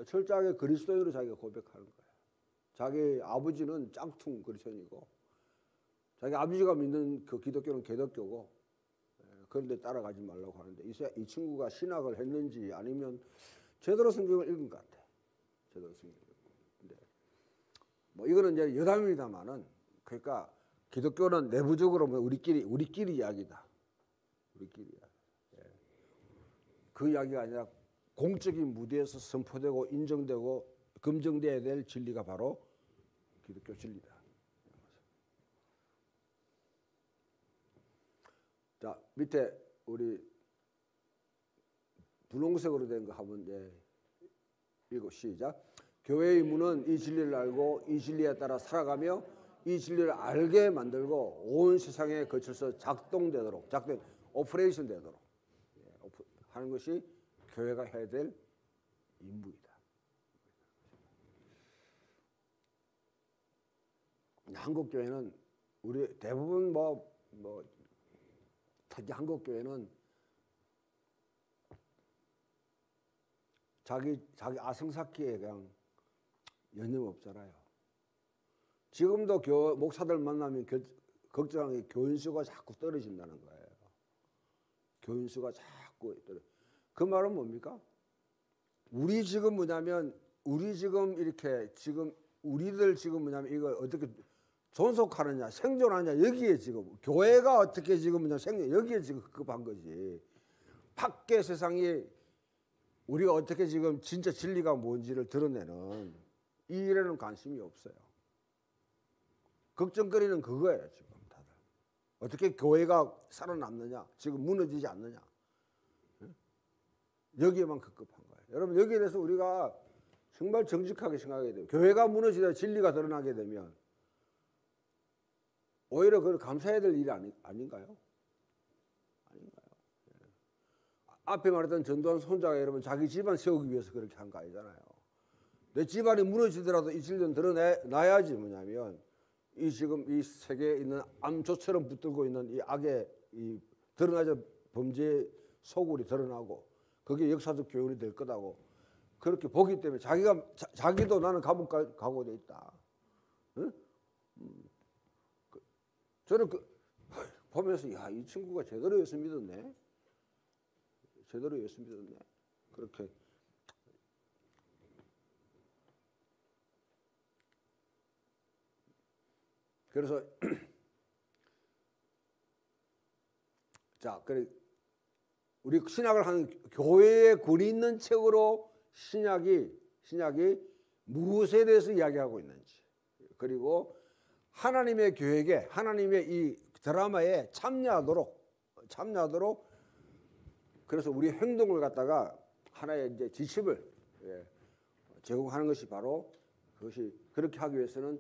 철저하게 그리스도인으로 자기가 고백하는 거예요. 자기 아버지는 짱퉁 그리스도인이고 자기 아버지가 믿는 그 기독교는 개독교고 그런데 따라가지 말라고 하는데 이 친구가 신학을 했는지 아니면 제대로 성경을 읽은 것 같아. 제대로 성경을 읽고. 근데 뭐 이거는 이제 여담입니다만은 그러니까 기독교는 내부적으로 뭐 우리끼리 이야기다. 우리끼리야. 예. 그 이야기가 아니라 공적인 무대에서 선포되고 인정되고 검증돼야 될 진리가 바로 기독교 진리다. 자, 밑에 우리 분홍색으로 된 거 한번 읽고 시작. 교회의 문은 이 진리를 알고 이 진리에 따라 살아가며 이 진리를 알게 만들고 온 세상에 거쳐서 작동되도록 오퍼레이션 되도록 하는 것이 교회가 해야 될 임무이다. 한국 교회는 우리 대부분 특히 한국 교회는 자기 아성사키에 그냥 여념 없잖아요. 지금도 목사들 만나면 걱정하는 게 교인수가 자꾸 떨어진다는 거예요. 교인수가 자꾸 떨어져. 그 말은 뭡니까? 우리들 지금 뭐냐면 이걸 어떻게 존속하느냐, 생존하느냐 여기에 지금 교회가 어떻게 지금 여기에 지금 급한 거지. 밖에 세상이 우리가 어떻게 지금 진짜 진리가 뭔지를 드러내는 이 일에는 관심이 없어요. 걱정거리는 그거예요 지금 다들. 어떻게 교회가 살아남느냐, 지금 무너지지 않느냐. 여기에만 급급한 거예요. 여러분 여기에 대해서 우리가 정말 정직하게 생각해야 돼요. 교회가 무너지다 진리가 드러나게 되면 오히려 그걸 감사해야 될 일이 아닌가요? 아닌가요? 예. 앞에 말했던 전두환 손자가 여러분 자기 집안 세우기 위해서 그렇게 한 거 아니잖아요. 내 집안이 무너지더라도 이 진리는 드러나야지 뭐냐면 지금 이 세계에 있는 암초처럼 붙들고 있는 이 악의 이 드러나자 범죄의 소굴이 드러나고 그게 역사적 교훈이 될 거다고 그렇게 보기 때문에 자기도 나는 감옥 가고 돼 있다. 응? 저는 보면서 야, 이 친구가 제대로 예수 믿었네. 제대로 예수 믿었네. 그렇게 그래서 자, 그래 우리 신학을 하는 교회에 권위 있는 책으로 신약이 무엇에 대해서 이야기하고 있는지 그리고 하나님의 교회에 하나님의 이 드라마에 참여하도록 그래서 우리 행동을 갖다가 하나의 이제 지침을 제공하는 것이 바로 그것이 그렇게 하기 위해서는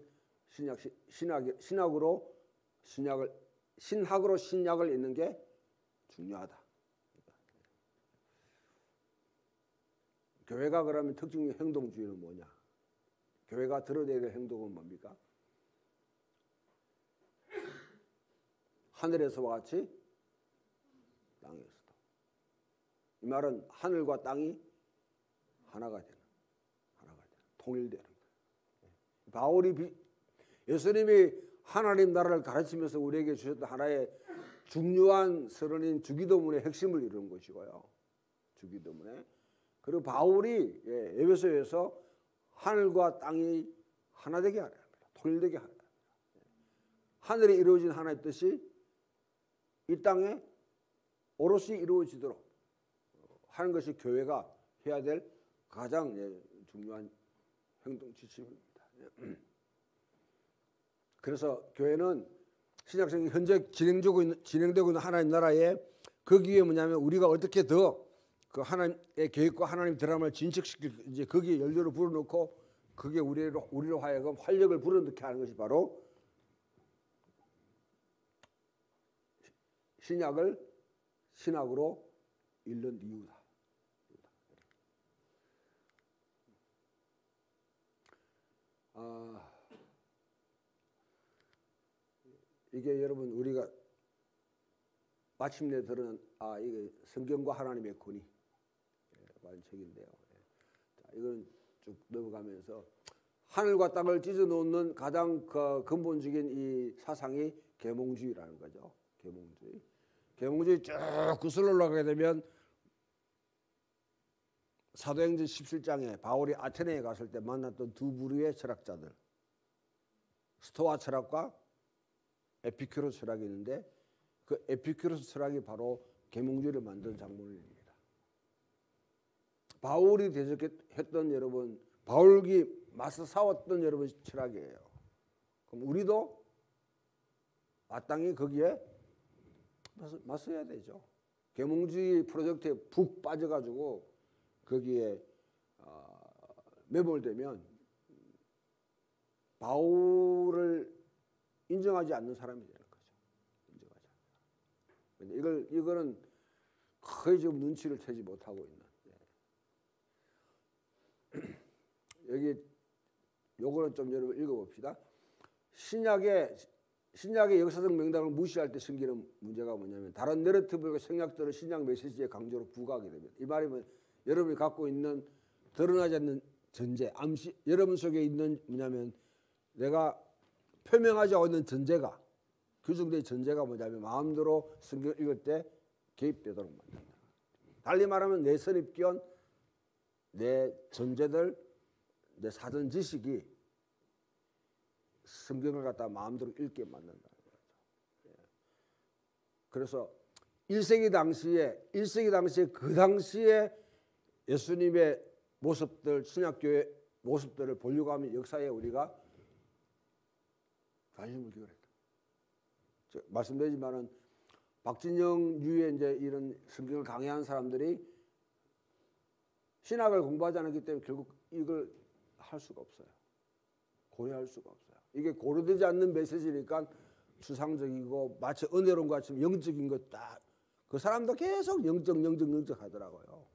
신학으로 신약을 읽는 게 중요하다. 교회가 그러면 특징의 행동주의는 뭐냐? 교회가 드러내야 될 행동은 뭡니까? 하늘에서와 같이 땅에서도. 이 말은 하늘과 땅이 하나가 되는, 통일되는 거예요. 바울이 예수님이 하나님 나라를 가르치면서 우리에게 주셨던 하나의 중요한 서론인 주기도문의 핵심을 이루는 것이고요. 주기도문에. 그리고 바울이 에베소에서 하늘과 땅이 하나 되게 하라 합니다. 통일되게 하라 합니다. 하늘에 이루어진 하나의 뜻이 이 땅에 오롯이 이루어지도록 하는 것이 교회가 해야 될 가장 중요한 행동 지침입니다. 그래서 교회는 신약성이 현재 진행되고 있는 하나님 나라에 거기에 뭐냐면 우리가 어떻게 더 그 하나님의 계획과 하나님 드라마를 진척시킬 이제 거기에 연료를 불어넣고 그게 우리로 하여금 활력을 불어넣게 하는 것이 바로 신약을 신학으로 읽는 이유다. 이게 여러분 우리가 마침내 들은 이게 성경과 하나님의 권위 라는 책인데요. 자, 이건 쭉 넘어가면서 하늘과 땅을 찢어 놓는 가장 근본적인 이 사상이 계몽주의라는 거죠. 계몽주의 쭉 구슬러 올라가게 되면 사도행전 17장에 바울이 아테네에 갔을 때 만났던 두 부류의 철학자들 스토아 철학과 에피큐로스 철학이 있는데 그 에피큐로스 철학이 바로 계몽주의를 만든 장본인입니다. 바울이 대적했던 여러분, 바울이 맞서 싸웠던 여러분 철학이에요. 그럼 우리도 마땅히 거기에 맞서야 되죠. 계몽주의 프로젝트에 푹 빠져가지고 거기에 매몰되면 바울을 인정하지 않는 사람이 되는 거죠. 인정하지 않는 사람. 이거는 거의 지금 눈치를 채지 못하고 있는. 여기 요거는 좀 여러분 읽어봅시다. 신약의 역사적 맥락을 무시할 때 생기는 문제가 뭐냐면 다른 내러티브와 생략들을 신약 메시지의 강조로 부과하게 됩니다. 이 말이면 여러분이 갖고 있는 드러나지 않는 전제, 암시, 여러분 속에 있는 뭐냐면 내가 표명하지 않고 있는 전제가 규정된 전제가 뭐냐면 마음대로 성경 읽을 때 개입되도록 만든다. 달리 말하면 내 선입견, 내 전제들, 내 사전 지식이 성경을 갖다 마음대로 읽게 만든다는 거죠. 그래서 1세기 당시에 그 당시에 예수님의 모습들, 신약교회 모습들을 보려고 하면 역사에 우리가 관심을 기울였다. 말씀드리지만은 박진영 유의 이제 이런 성경을 강의하는 사람들이 신학을 공부하지 않았기 때문에 결국 이걸 할 수가 없어요. 고려할 수가 없어요. 이게 고려되지 않는 메시지니까 추상적이고 마치 은혜로운 것 같이 영적인 것 딱 그 사람도 계속 영적 하더라고요.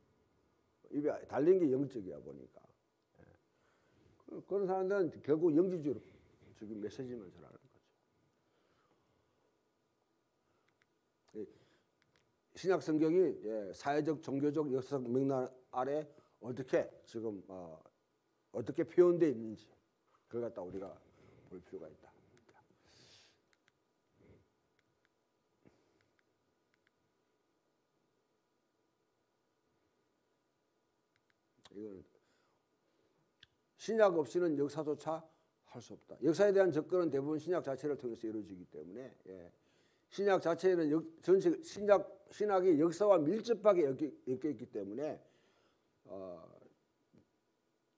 입에 달린 게 영적이야 보니까. 그런 사람들은 결국 영지주의로 지금 메시지만 전하는 거죠. 신약 성경이 사회적, 종교적, 역사적 맥락 아래 어떻게 지금 어떻게 표현되어 있는지 그걸 갖다 우리가 볼 필요가 있다. 이거는 신약 없이는 역사조차 할 수 없다. 역사에 대한 접근은 대부분 신약 자체를 통해서 이루어지기 때문에 신약 자체에는 전체 신학이 역사와 밀접하게 엮여 있기 때문에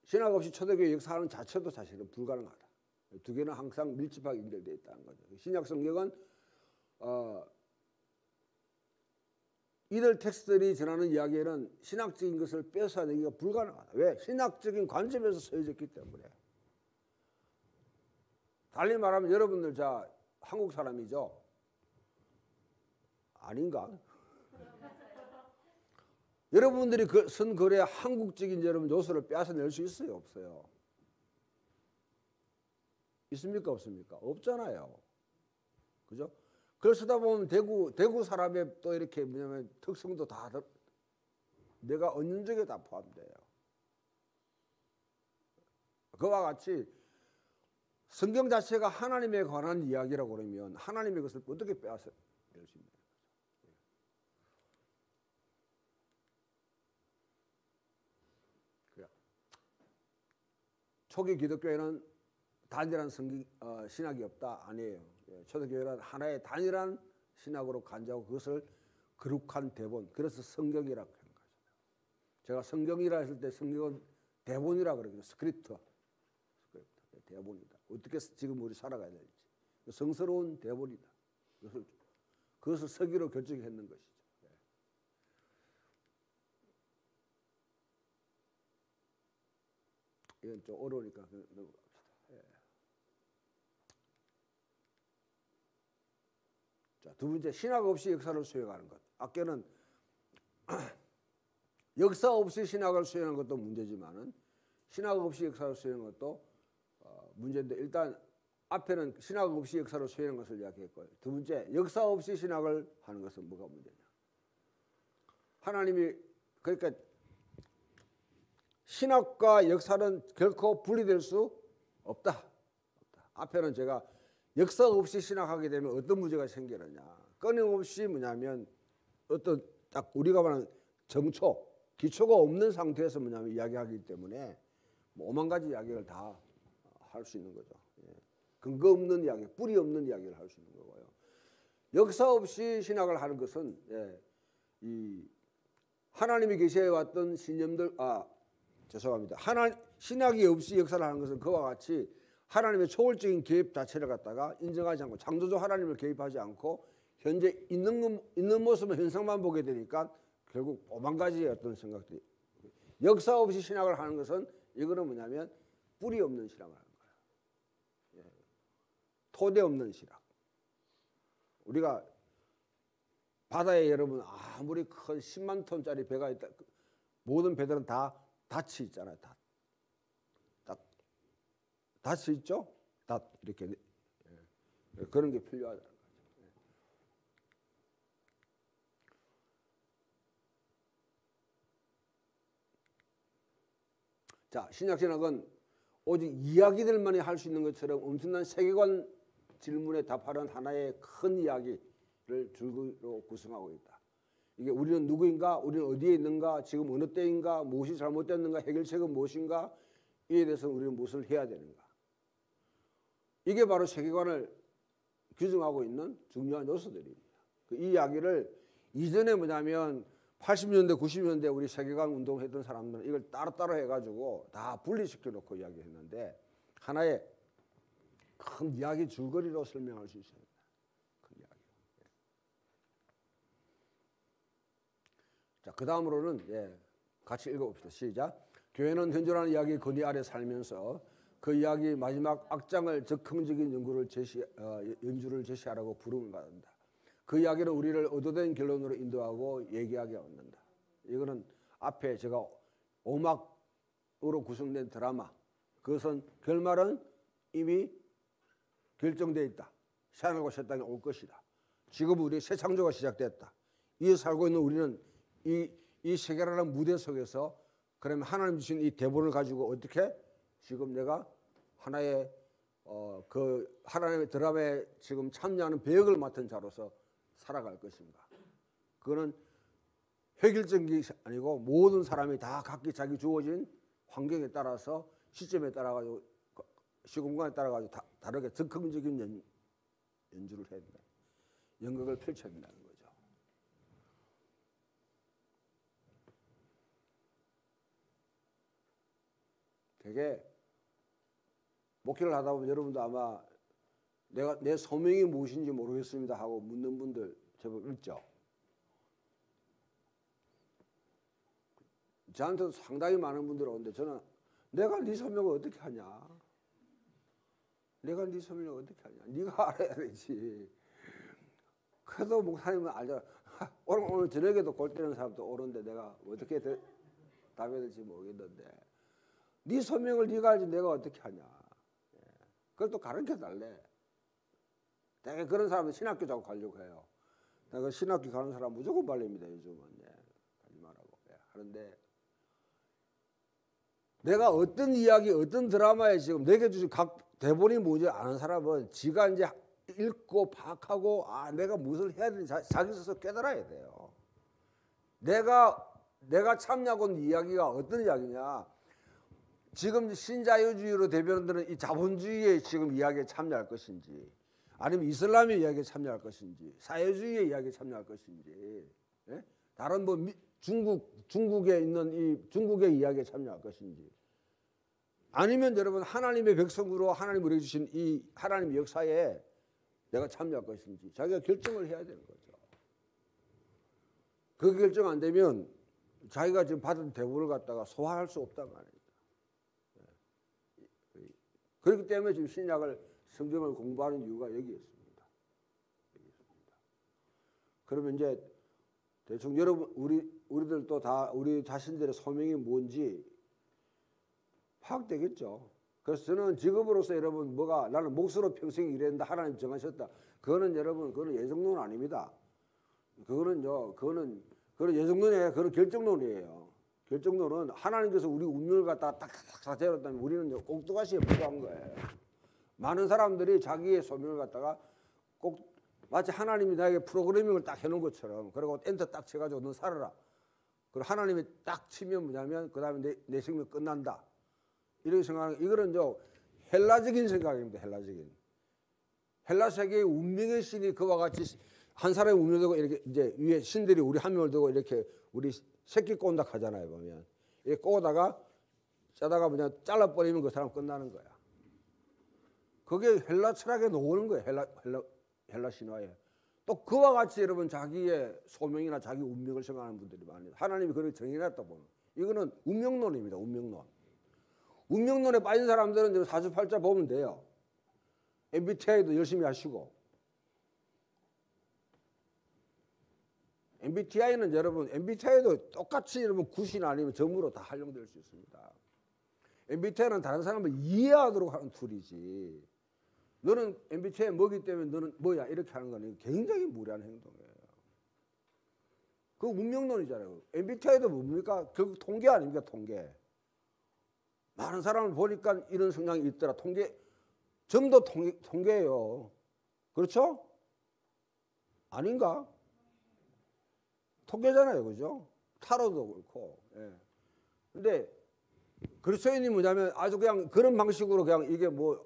신학 없이 초대교회 역사하는 자체도 사실은 불가능하다. 두 개는 항상 밀접하게 연결되어 있다는 거죠. 신약 성경은 이들 텍스트들이 전하는 이야기에는 신학적인 것을 뺏어내기가 불가능하다. 왜? 신학적인 관점에서 쓰여졌기 때문에. 달리 말하면 여러분들 자 한국 사람이죠? 아닌가? 여러분들이 쓴 글에 한국적인 여러분 요소를 빼앗아낼 수 있어요? 없어요? 있습니까? 없습니까? 없잖아요. 그죠? 그걸 쓰다 보면 대구 사람의 또 이렇게 뭐냐면 특성도 다 내가 얻는 적에 다 포함돼요. 그와 같이 성경 자체가 하나님에 관한 이야기라고 그러면 하나님의 것을 어떻게 빼앗아낼 수 있는 거죠? 초기 기독교에는 단일한 신학이 없다? 아니에요. 초대교회는 하나의 단일한 신학으로 간주하고 그것을 거룩한 대본, 그래서 성경이라고 하는 거죠. 제가 성경이라 했을 때 성경은 대본이라 그러거든요. 스크립트, 대본이다. 어떻게 지금 우리 살아가야 될지 성스러운 대본이다. 그것을 서기로 결정했는 것이죠. 이건 좀 어려우니까 넘어갑시다. 자, 두 번째, 신학 없이 역사를 수행하는 것. 아까는 역사 없이 신학을 수행하는 것도 문제지만은 신학 없이 역사를 수행하는 것도 문제인데, 일단 앞에는 신학 없이 역사를 수행하는 것을 이야기했고요. 두 번째, 역사 없이 신학을 하는 것은 뭐가 문제냐? 하나님이 그러니까 신학과 역사는 결코 분리될 수 없다. 앞에는 제가 역사 없이 신학하게 되면 어떤 문제가 생기느냐. 끊임없이 뭐냐면 어떤 딱 우리가 말하는 정초, 기초가 없는 상태에서 뭐냐면 이야기하기 때문에 뭐 오만 가지 이야기를 다 할 수 있는 거죠. 근거 없는 이야기, 뿌리 없는 이야기를 할 수 있는 거고요. 역사 없이 신학을 하는 것은 이 하나님이 계셔왔던 신념들, 죄송합니다. 신학이 없이 역사를 하는 것은 그와 같이 하나님의 초월적인 개입 자체를 갖다가 인정하지 않고 창조주 하나님을 개입하지 않고 현재 있는 모습은 현상만 보게 되니까 결국 오만 가지의 어떤 생각들이, 역사 없이 신학을 하는 것은 이거는 뭐냐면 뿌리 없는 신학을 하는 거예요. 토대 없는 신학. 우리가 바다에 여러분 아무리 큰 10만 톤짜리 배가 있다, 모든 배들은 다 닻이 있잖아요. 닻이 있죠? 닷 이렇게 그런 게 필요하다는 거죠. 자, 신약신학은 오직 이야기들만이 할 수 있는 것처럼 엄청난 세계관 질문에 답하는 하나의 큰 이야기를 줄기로 구성하고 있다. 이게 우리는 누구인가, 우리는 어디에 있는가, 지금 어느 때인가, 무엇이 잘못됐는가, 해결책은 무엇인가, 이에 대해서 우리는 무엇을 해야 되는가. 이게 바로 세계관을 규정하고 있는 중요한 요소들입니다. 이 이야기를 이전에 뭐냐면 80년대, 90년대 우리 세계관 운동했던 사람들은 이걸 따로따로 해가지고 다 분리시켜 놓고 이야기했는데 하나의 큰 이야기 줄거리로 설명할 수 있어요. 큰 이야기. 자, 그 다음으로는 같이 읽어봅시다. 시작. 교회는 현존하는 이야기 건의 아래 살면서 그 이야기 마지막 악장을 적극적인 연주를 제시하라고 부름을 받는다. 그 이야기는 우리를 얻어된 결론으로 인도하고 얘기하게 얻는다. 이거는 앞에 제가 오막으로 구성된 드라마, 그것은 결말은 이미 결정되어 있다. 새하늘과 새 땅이 올 것이다. 지금 우리 새 창조가 시작됐다. 이 살고 있는 우리는 이 세계라는 무대 속에서 그러면 하나님 주신 이 대본을 가지고 어떻게 지금 내가 하나의 그 하나님의 드라마에 지금 참여하는 배역을 맡은 자로서 살아갈 것인가. 그거는 획일적인 게 아니고 모든 사람이 다 각기 자기 주어진 환경에 따라서 시점에 따라 가지고 시공간에 따라 가지고 다르게 적극적인 연주를 해야 된다. 연극을 펼쳐야 된다는 거죠. 되게 목회를 하다 보면 여러분도 아마 내 소명이 무엇인지 모르겠습니다 하고 묻는 분들 제법 있죠. 저한테도 상당히 많은 분들이 오는데 저는 내가 네 소명을 어떻게 하냐? 내가 네 소명을 어떻게 하냐? 네가 알아야 되지. 그래도 목사님은 알잖아. 오늘 저녁에도 골 때리는 사람도 오는데 내가 어떻게 답해야 될지 모르겠는데 네 소명을 네가 알지 내가 어떻게 하냐? 그걸 또 가르쳐 달래. 되게 그런 사람은 신학교 자꾸 가려고 해요. 내가 신학교 가는 사람 무조건 발립니다 요즘은. 가지 말라고 하는데 내가 어떤 이야기, 어떤 드라마에 지금 내게 주신 각 대본이 뭔지 아는 사람은 지가 이제 읽고 파악하고 내가 무엇을 해야 되는지 자기 스스로 깨달아야 돼요. 내가 참여하고 있는 이야기가 어떤 이야기냐. 지금 신자유주의로 대변되는 이 자본주의의 지금 이야기에 참여할 것인지 아니면 이슬람의 이야기에 참여할 것인지 사회주의의 이야기에 참여할 것인지 다른 뭐 중국에 있는 이 중국의 이야기에 참여할 것인지 아니면 여러분 하나님의 백성으로 하나님 우리에게 주신 이 하나님의 역사에 내가 참여할 것인지 자기가 결정을 해야 되는 거죠. 그 결정 안 되면 자기가 지금 받은 대우를 갖다가 소화할 수 없단 말이에요. 그렇기 때문에 지금 신약을 성경을 공부하는 이유가 여기 있습니다. 그러면 이제 대충 여러분 우리들도 다 우리 자신들의 소명이 뭔지 파악되겠죠. 그래서 저는 직업으로서 여러분 나는 목수로 평생 일했는데 하나님 정하셨다. 그거는 여러분 그거는 예정론 아닙니다. 그거는 예정론이에요. 그거는 결정론이에요. 결정론은 하나님께서 우리 운명을 갖다가 딱딱 재웠다면 우리는 꼭두가시에 불과한 거예요. 많은 사람들이 자기의 소명을 갖다가 꼭 마치 하나님이 나에게 프로그래밍을 딱 해놓은 것처럼 그리고 엔터 딱 쳐가지고 너 살아라. 그리고 하나님이 딱 치면 뭐냐면 그 다음에 내 생명 끝난다. 이렇게 생각하는 이거는 헬라적인 생각입니다. 헬라 세계의 운명의 신이 그와 같이 한 사람이 운명되고 이렇게 이제 위에 신들이 우리 한 명을 두고 이렇게 우리 새끼 꼰다 하잖아요. 보면 이렇게 꼬다가 짜다가 그냥 잘라버리면 그 사람 끝나는 거야. 그게 헬라 철학에 나오는 거예요. 헬라 신화에. 또 그와 같이 여러분 자기의 소명이나 자기 운명을 생각하는 분들이 많아요. 하나님이 그렇게 정해놨다 보면 이거는 운명론입니다. 운명론. 운명론에 빠진 사람들은 사주팔자 보면 돼요. MBTI도 열심히 하시고. MBTI는 여러분 MBTI도 똑같이 여러분 굿이 아니면 점으로 다 활용될 수 있습니다. MBTI는 다른 사람을 이해하도록 하는 툴이지. 너는 MBTI 뭐기 때문에 너는 뭐야 이렇게 하는 건 굉장히 무례한 행동이에요. 그 운명론이잖아요. MBTI도 뭡니까? 결국 통계 아닙니까? 통계. 많은 사람을 보니까 이런 성향이 있더라. 전부 다 통계예요. 그렇죠? 아닌가? 통계잖아요. 그죠? 타로도 그렇고. 예. 근데 그리스도인이 뭐냐면 아주 그냥 그런 방식으로 그냥 이게 뭐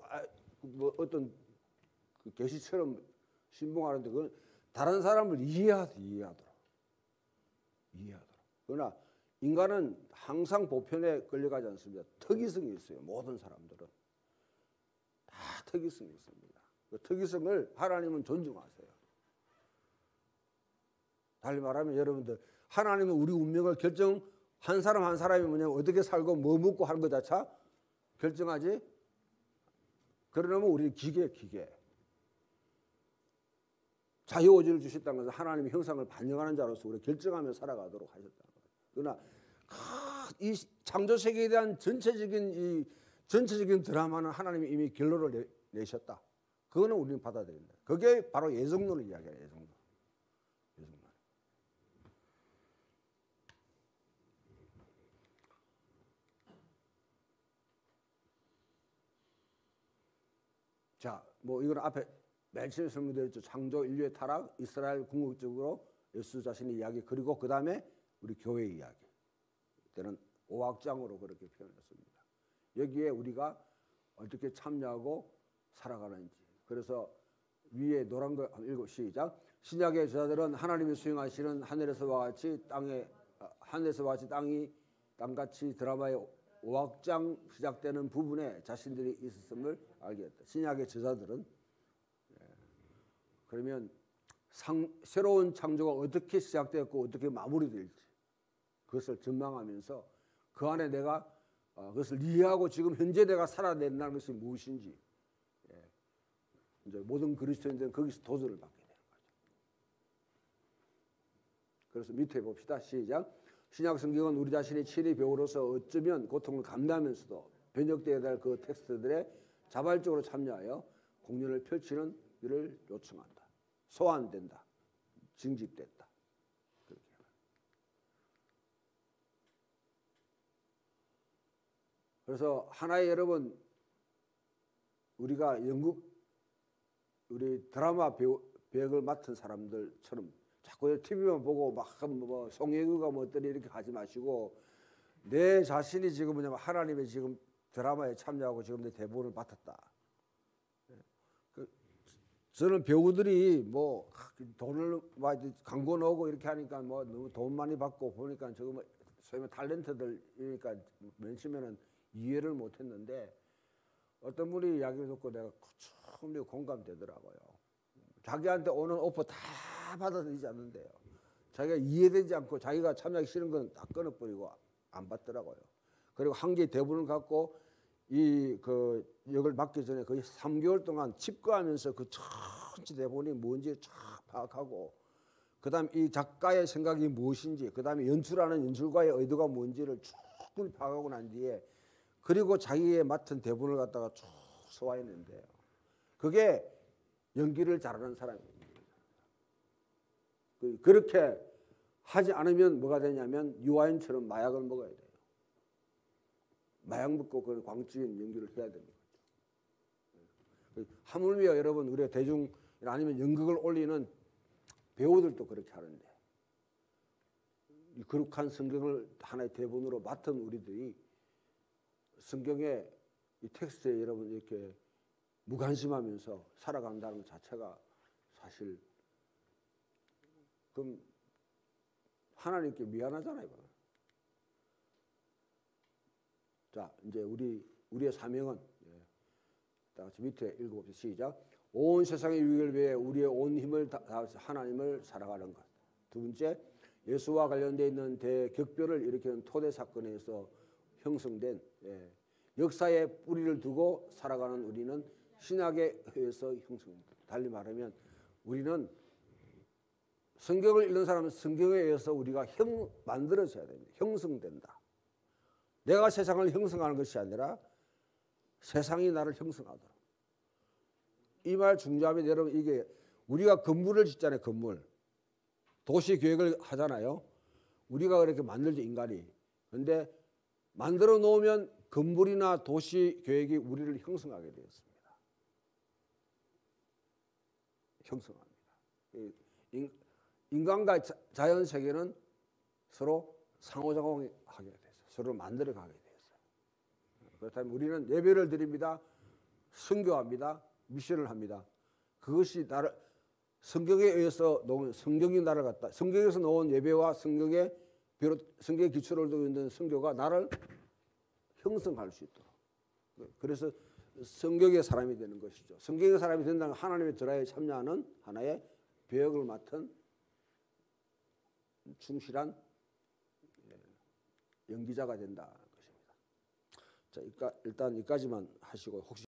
어떤 그 계시처럼 신봉하는데 그건 다른 사람을 이해하도록. 그러나 인간은 항상 보편에 끌려가지 않습니다. 특이성이 있어요. 모든 사람들은 다 특이성이 있습니다. 그 특이성을 하나님은 존중하세요. 달리 말하면 여러분들 하나님은 우리 운명을 한 사람 한 사람이 뭐냐면 어떻게 살고 뭐 먹고 하는 것 자체 결정하지. 그러려면 우리 기계. 자유의지를 주셨다는 것은 하나님의 형상을 반영하는 자로서 우리 결정하며 살아가도록 하셨다는 거예요. 그러나 이 창조 세계에 대한 전체적인 드라마는 하나님이 이미 결론을 내셨다. 그거는 우리는 받아들인다. 그게 바로 예정론을 이야기해요. 예정론. 자, 뭐 이건 앞에 맨 처음에 설명드렸죠. 창조 인류의 타락, 이스라엘 궁극적으로 예수 자신의 이야기, 그리고 그 다음에 우리 교회의 이야기. 때는 5악장으로 그렇게 표현했습니다. 여기에 우리가 어떻게 참여하고 살아가는지. 그래서 위에 노란 거 읽고 시작. 신약의 저자들은 하나님이 수행하시는 하늘에서와 같이 땅같이 드라마의 5악장 시작되는 부분에 자신들이 있었음을 알게 했다. 신약의 저자들은 그러면 새로운 창조가 어떻게 시작되었고 어떻게 마무리될지 그것을 전망하면서 그 안에 내가 그것을 이해하고 지금 현재 내가 살아야 된다는 것이 무엇인지 이제 모든 그리스도인들은 거기서 도전을 받게 되는 거죠. 그래서 밑에 봅시다. 시작. 신약 성경은 우리 자신의 친히 배우로서 어쩌면 고통을 감내하면서도 번역되어야 될 그 텍스트들에 자발적으로 참여하여 공연을 펼치는 일을 요청한다. 소환된다. 징집됐다. 그렇게. 그래서 하나의 여러분 우리가 우리 드라마 배역을 맡은 사람들처럼 자꾸 TV만 보고 막 뭐 송혜교가 뭐 어떠니 이렇게 하지 마시고 내 자신이 지금 뭐냐면 하나님의 지금 드라마에 참여하고 지금 내 대본을 맡았다. 저는 배우들이 뭐 돈을 막 광고 넣고 이렇게 하니까 뭐 너무 돈 많이 받고 보니까 저거 뭐 소위 탤런트들이니까 맨 처음에는 이해를 못했는데 어떤 분이 이야기를 듣고 내가 충분히 공감되더라고요. 자기한테 오는 오퍼 다 받아들이지 않는데요. 자기가 이해되지 않고 자기가 참여하기 싫은 건 다 끊어버리고 안 받더라고요. 그리고 한 개의 대본을 갖고 그 역을 맡기 전에 거의 3개월 동안 칩거하면서 그 전체 대본이 뭔지 쫙 파악하고 그다음 이 작가의 생각이 무엇인지 그다음에 연출하는 연출가의 의도가 뭔지를 충분히 파악하고 난 뒤에 그리고 자기의 맡은 대본을 갖다가 쭉 소화해낸대요. 그게 연기를 잘하는 사람입니다. 그렇게 하지 않으면 뭐가 되냐면 유아인처럼 마약을 먹어야 돼요. 마약 먹고 그 광적인 연기를 해야 되는 거죠. 하물며 여러분 우리가 대중 아니면 연극을 올리는 배우들도 그렇게 하는데 이 거룩한 성경을 하나의 대본으로 맡은 우리들이 성경의 이 텍스트에 여러분 이렇게 무관심하면서 살아간다는 것 자체가 사실 그럼 하나님께 미안하잖아요. 이거. 자, 이제 우리의 사명은 다 같이 밑에 읽어봅시다. 시작. 온 세상의 유익을 위해 우리의 온 힘을 다해서 하나님을 살아가는 것. 두 번째, 예수와 관련되어 있는 대격변을 일으키는 토대 사건에서 형성된 역사의 뿌리를 두고 살아가는 우리는 신약에 의해서 형성됩니다. 달리 말하면 우리는 성경을 읽는 사람은 성경에 의해서 우리가 만들어져야 됩니다. 형성된다. 내가 세상을 형성하는 것이 아니라 세상이 나를 형성하도록. 이 말 중요하면 여러분 이게 우리가 건물을 짓잖아요. 건물. 도시 계획을 하잖아요. 우리가 그렇게 만들죠. 인간이. 그런데 만들어 놓으면 건물이나 도시 계획이 우리를 형성하게 되어 있습니다. 형성합니다. 인간과 자연 세계는 서로 상호작용하게 되어 있어요. 서로 만들어 가게 되어 있어요. 그렇다면 우리는 예배를 드립니다. 선교합니다. 미션을 합니다. 그것이 나를 성경에 의해서 놓은 성경이 나를 갖다 성경에서 놓은 예배와 성경의 기초를 두고 있는 선교가 나를 형성할 수 있도록. 그래서 성경의 사람이 되는 것이죠. 성경의 사람이 된다는 하나님의 절하에 참여하는 하나의 배역을 맡은 충실한 연기자가 된다는 것입니다. 자, 일단 여기까지만 하시고 혹시